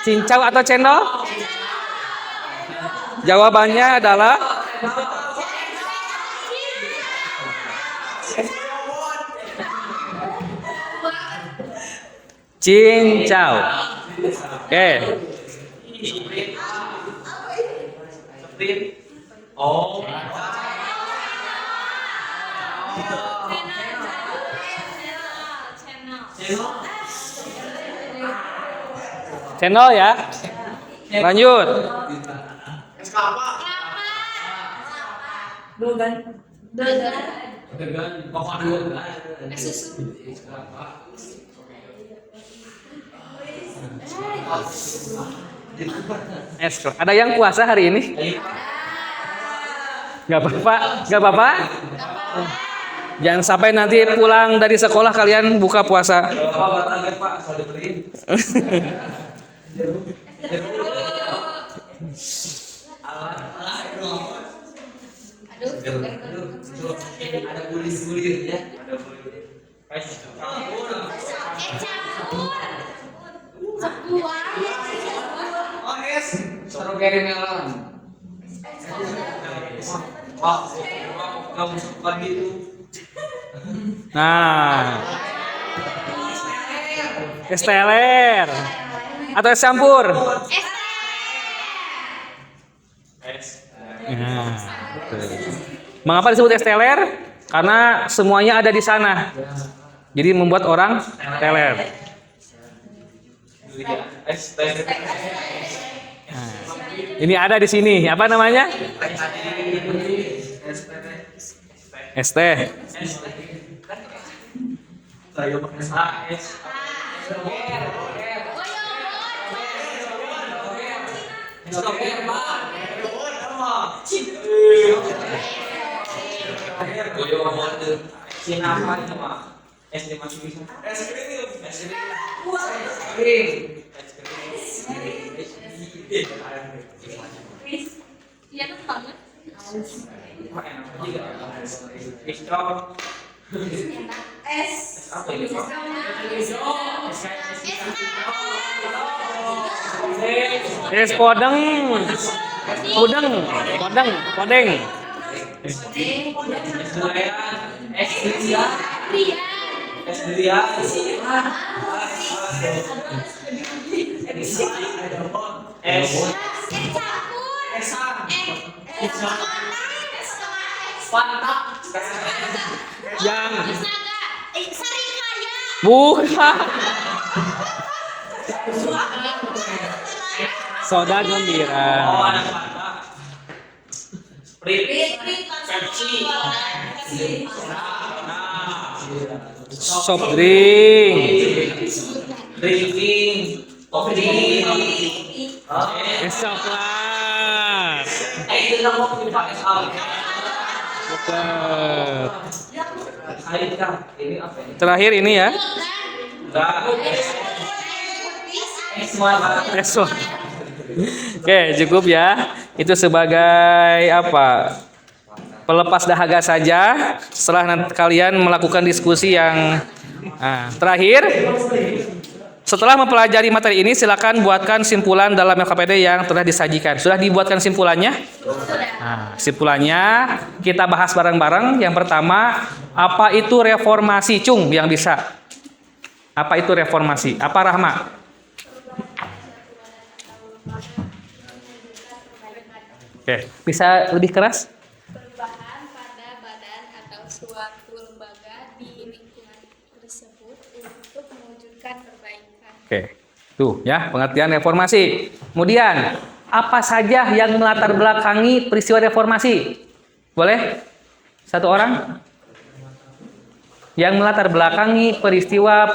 Speaker 4: Cincau atau cendol? Jawabannya adalah cincau. Oke. Channel ya. Lanjut. Ada yang puasa hari ini? Gak apa-apa, gak apa-apa. Jangan sampai nanti pulang dari sekolah kalian buka puasa. Nah, es teler atau es campur? Nah, mengapa disebut es teler? Karena semuanya ada di sana. Jadi membuat orang teler. Nah, ini ada di sini. Apa namanya? Es teh. Es podeng. Podeng. Yang bukan. Soda gembira. Soft drink. Es coklat. Bukan. Terakhir ini ya. Esok. Oke, cukup ya. Itu sebagai apa? Pelepas dahaga saja. Setelah nanti kalian melakukan diskusi yang terakhir. Setelah mempelajari materi ini, silakan buatkan simpulan dalam LKPD yang telah disajikan. Sudah dibuatkan simpulannya? Nah, simpulannya kita bahas bareng-bareng. Yang pertama, apa itu reformasi? Cung yang bisa. Apa itu reformasi? Apa Rahma? Oke, bisa lebih keras?
Speaker 3: Perubahan pada badan atau suatu lembaga di lingkungan tersebut untuk mewujudkan perbaikan.
Speaker 4: Oke, tuh ya pengertian reformasi. Kemudian apa saja yang melatar belakangi peristiwa reformasi? Boleh? Satu orang? Yang melatar belakangi peristiwa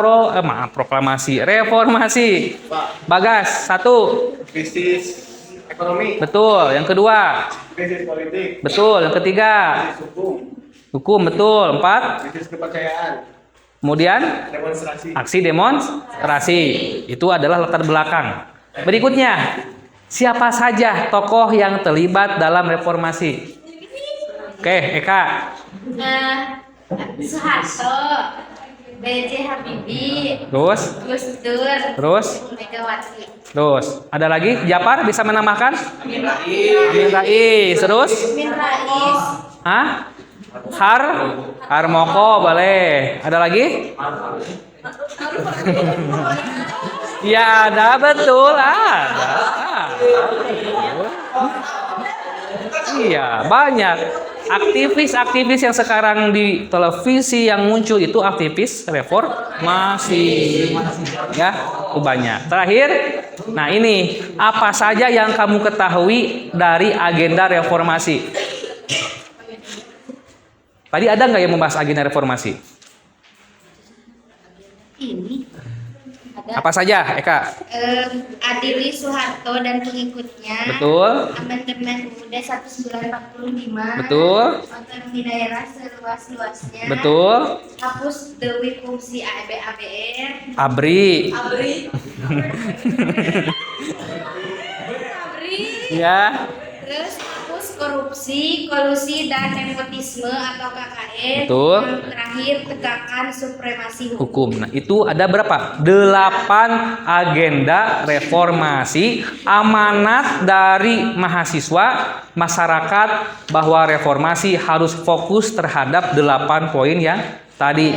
Speaker 4: proklamasi reformasi. Bagas, satu.
Speaker 5: Krisis ekonomi,
Speaker 4: Betul. Yang kedua?
Speaker 5: krisis politik,
Speaker 4: Betul. Yang ketiga?
Speaker 5: krisis hukum,
Speaker 4: Hukum, betul. Empat.
Speaker 5: krisis kepercayaan,
Speaker 4: Kemudian
Speaker 5: demonstrasi.
Speaker 4: aksi demonstrasi. Itu adalah latar belakang. Berikutnya, siapa saja tokoh yang terlibat dalam reformasi? Oke, Eka.
Speaker 3: Soeharto, B.J. Habibie,
Speaker 4: Terus,
Speaker 3: Gus Dur,
Speaker 4: terus,
Speaker 3: Megawati.
Speaker 4: terus. Ada lagi? Japar bisa menambahkan? Amin Rais. Terus?
Speaker 3: Amin Rais,
Speaker 4: Hah? Harmoko boleh. Ada lagi? Ya ada, betul ada. Iya banyak aktivis-aktivis yang sekarang di televisi yang muncul itu aktivis reformasi ya, itu banyak. Terakhir, nah ini apa saja yang kamu ketahui dari agenda reformasi? Tadi ada nggak yang membahas agenda reformasi?
Speaker 3: ini ada
Speaker 4: Apa saja, Eka?
Speaker 3: adili Soeharto dan pengikutnya.
Speaker 4: Betul.
Speaker 3: Amandemen UUD 1945.
Speaker 4: Betul.
Speaker 3: Otonomi daerah seluas-luasnya.
Speaker 4: Betul.
Speaker 3: Hapus deui fungsi ABR.
Speaker 4: Abri.
Speaker 3: Abri.
Speaker 4: Ya.
Speaker 3: Terus hapus korupsi, kolusi dan nepotisme atau KKN.
Speaker 4: Betul.
Speaker 3: Yang terakhir tegakkan supremasi hukum.
Speaker 4: Hukum. Nah, itu ada berapa? 8 agenda reformasi, amanat dari mahasiswa, masyarakat bahwa reformasi harus fokus terhadap 8 poin yang tadi.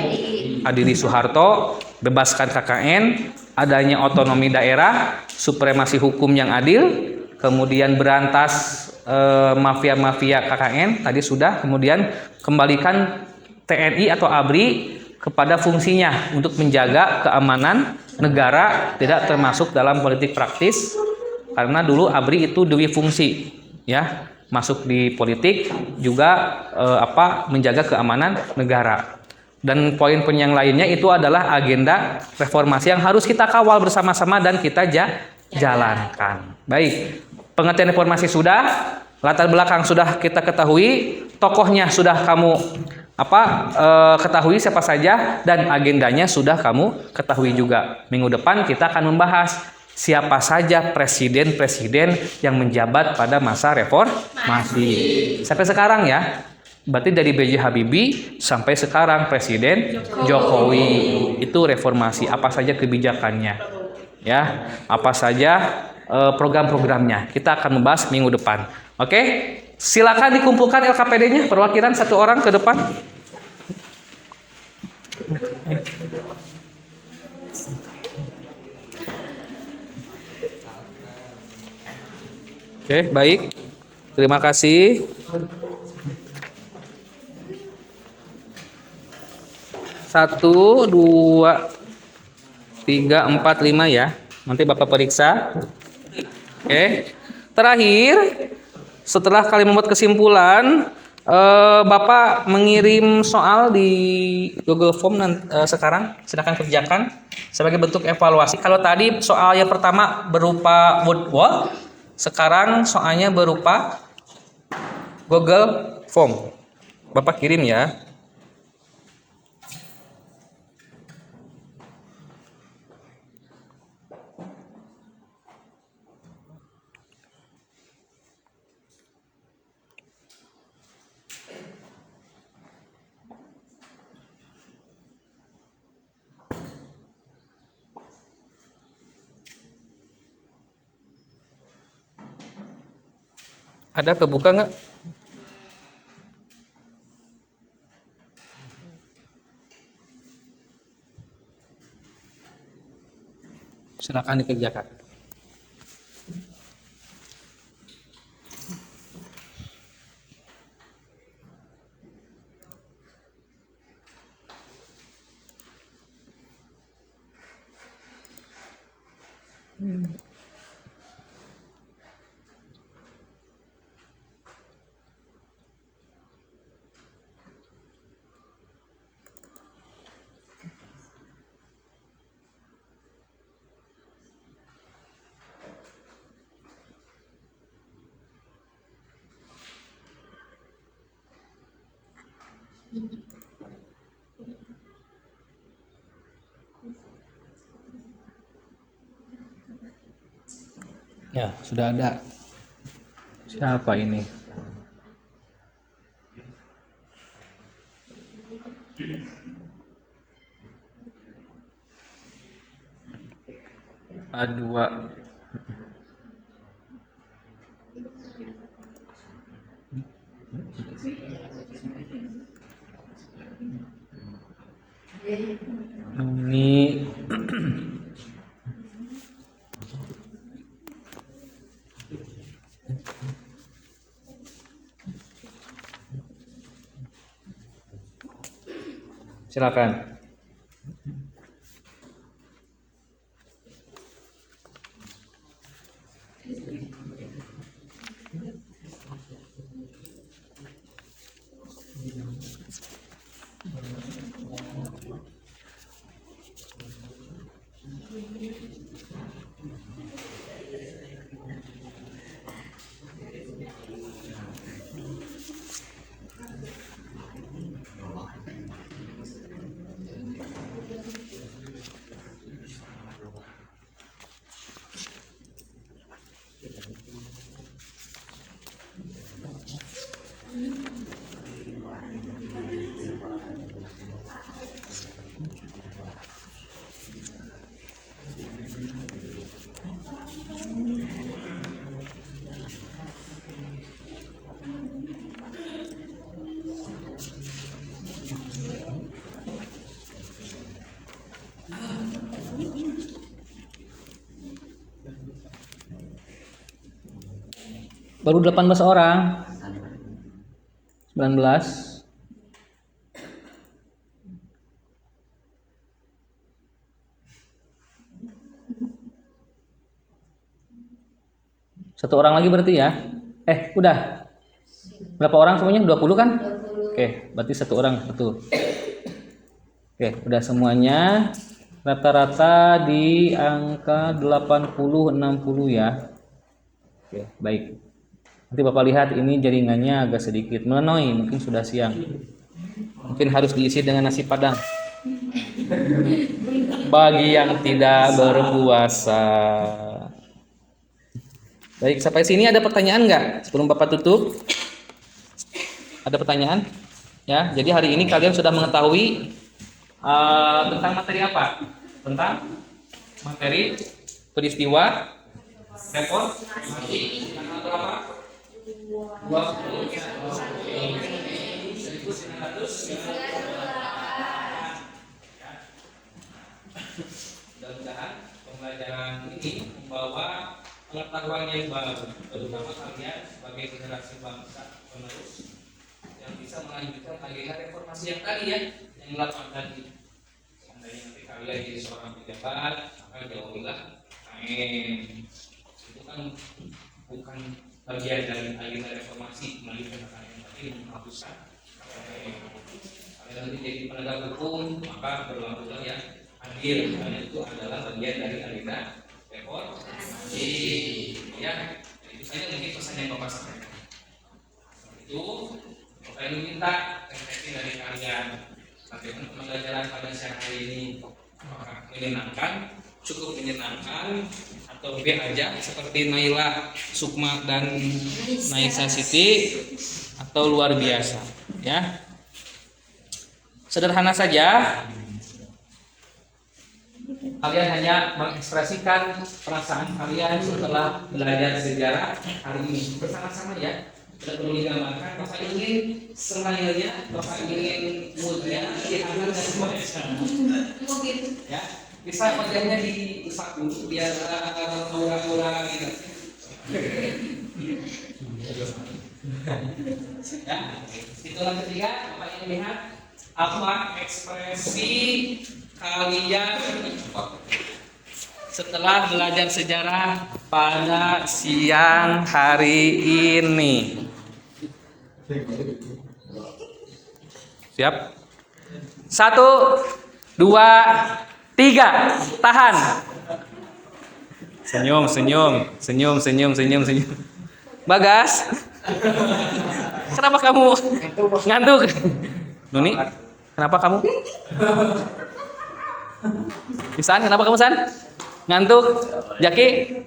Speaker 4: Adili Soeharto, bebaskan KKN, adanya otonomi daerah, supremasi hukum yang adil, kemudian berantas mafia-mafia KKN tadi sudah, kemudian kembalikan TNI atau ABRI kepada fungsinya untuk menjaga keamanan negara, tidak termasuk dalam politik praktis karena dulu ABRI itu dui fungsi ya, masuk di politik juga menjaga keamanan negara. Dan poin-poin yang lainnya itu adalah agenda reformasi yang harus kita kawal bersama-sama dan kita jalankan. Baik, pengertian reformasi sudah, latar belakang sudah kita ketahui, tokohnya sudah kamu ketahui siapa saja, dan agendanya sudah kamu ketahui juga. Minggu depan kita akan membahas siapa saja presiden-presiden yang menjabat pada masa reformasi. Sampai sekarang ya. Berarti dari B.J. Habibie sampai sekarang Presiden Jokowi. Itu reformasi, apa saja kebijakannya. Ya, apa saja program-programnya. Kita akan membahas minggu depan. Oke? Silakan dikumpulkan LKPD-nya, perwakilan satu orang ke depan. Oke, baik. Terima kasih. 1, 2, 3, 4, 5 ya. Nanti Bapak periksa. Oke. Terakhir, setelah kalian membuat kesimpulan, Bapak mengirim soal di Google Form sekarang. Silakan kerjakan sebagai bentuk evaluasi. Kalau tadi soal yang pertama berupa word wall, sekarang soalnya berupa Google Form. Bapak kirim ya. Ada kebuka nggak? Silakan dikerjakan. Ya, sudah ada. Siapa ini? A2. Ini silakan. Baru 18 orang. 19. Satu orang lagi berarti ya. Udah. Berapa orang semuanya? 20 kan?
Speaker 3: 20.
Speaker 4: Oke, berarti satu orang, betul. Oke, udah semuanya. Rata-rata di angka 80-60 ya. Oke, baik. Nanti Bapak lihat ini jaringannya agak sedikit melenoi, mungkin sudah siang. Mungkin harus diisi dengan nasi padang. Bagi yang tidak berpuasa. Baik, sampai sini ada pertanyaan nggak? Sebelum Bapak tutup, ada pertanyaan? Ya, jadi hari ini kalian sudah mengetahui tentang materi apa? Tentang materi peristiwa reformasi tanggal berapa? 1998. Mudah-mudahan pembelajaran ini membawa pengetahuan yang baru, terutama kalian sebagai generasi bangsa penerus yang bisa melanjutkan agenda reformasi yang tadi ya, yang dilakukan tadi. Seandainya nanti kalian jadi seorang pejabat, maka jauhilah. Amin. Itu
Speaker 1: bukan bagian dari agenda reformasi melalui PKKM, tapi menghapuskan KPKM. Kalau nanti jadi penegak hukum, maka berlakulah yang adil, karena itu adalah bagian dari agenda reformasi. Ya, itu saja mungkin pesan yang Bapak sampaikan. Itu Bapak ingin minta refleksi dari kalian. Bagaimana pembelajaran pada siang hari ini? Apakah menyenangkan, cukup menyenangkan, atau B aja seperti Naila, Sukma, dan Naisa Siti, atau luar biasa? Ya, sederhana saja. Kalian hanya mengekspresikan perasaan kalian setelah belajar sejarah hari ini bersama-sama ya. Tidak perlu digambarkan. Bapak ingin smile-nya, Bapak ingin mood-nya dihangat dan semuanya. Ya, bisa wajahnya diusap dulu biar aura-aura gitu. Ya, itulah ketiga. Bapak ingin lihat apa ekspresi kalian setelah belajar sejarah pada siang hari ini. Siap? 1, 2, 3. Tahan. Senyum. Bagas. Kenapa kamu ngantuk? Nuni, kenapa kamu? San, kenapa kamu San? Ngantuk? Jaki?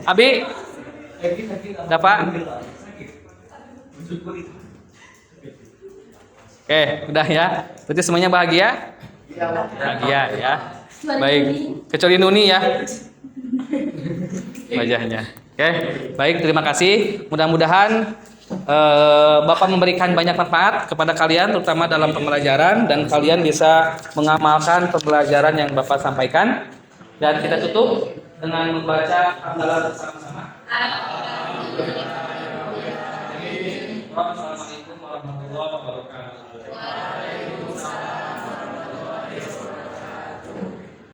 Speaker 1: Abi? Dapat? Oke, udah ya. Berarti semuanya bahagia? Bahagia ya. Baik, kecuali Nuni ya. Wajahnya. Oke, baik, terima kasih. Mudah-mudahan Bapak memberikan banyak manfaat kepada kalian, terutama dalam pembelajaran, dan kalian bisa mengamalkan pembelajaran yang Bapak sampaikan. Dan kita tutup dengan membaca hamdalah bersama-sama. Assalamualaikum warahmatullahi wabarakatuh.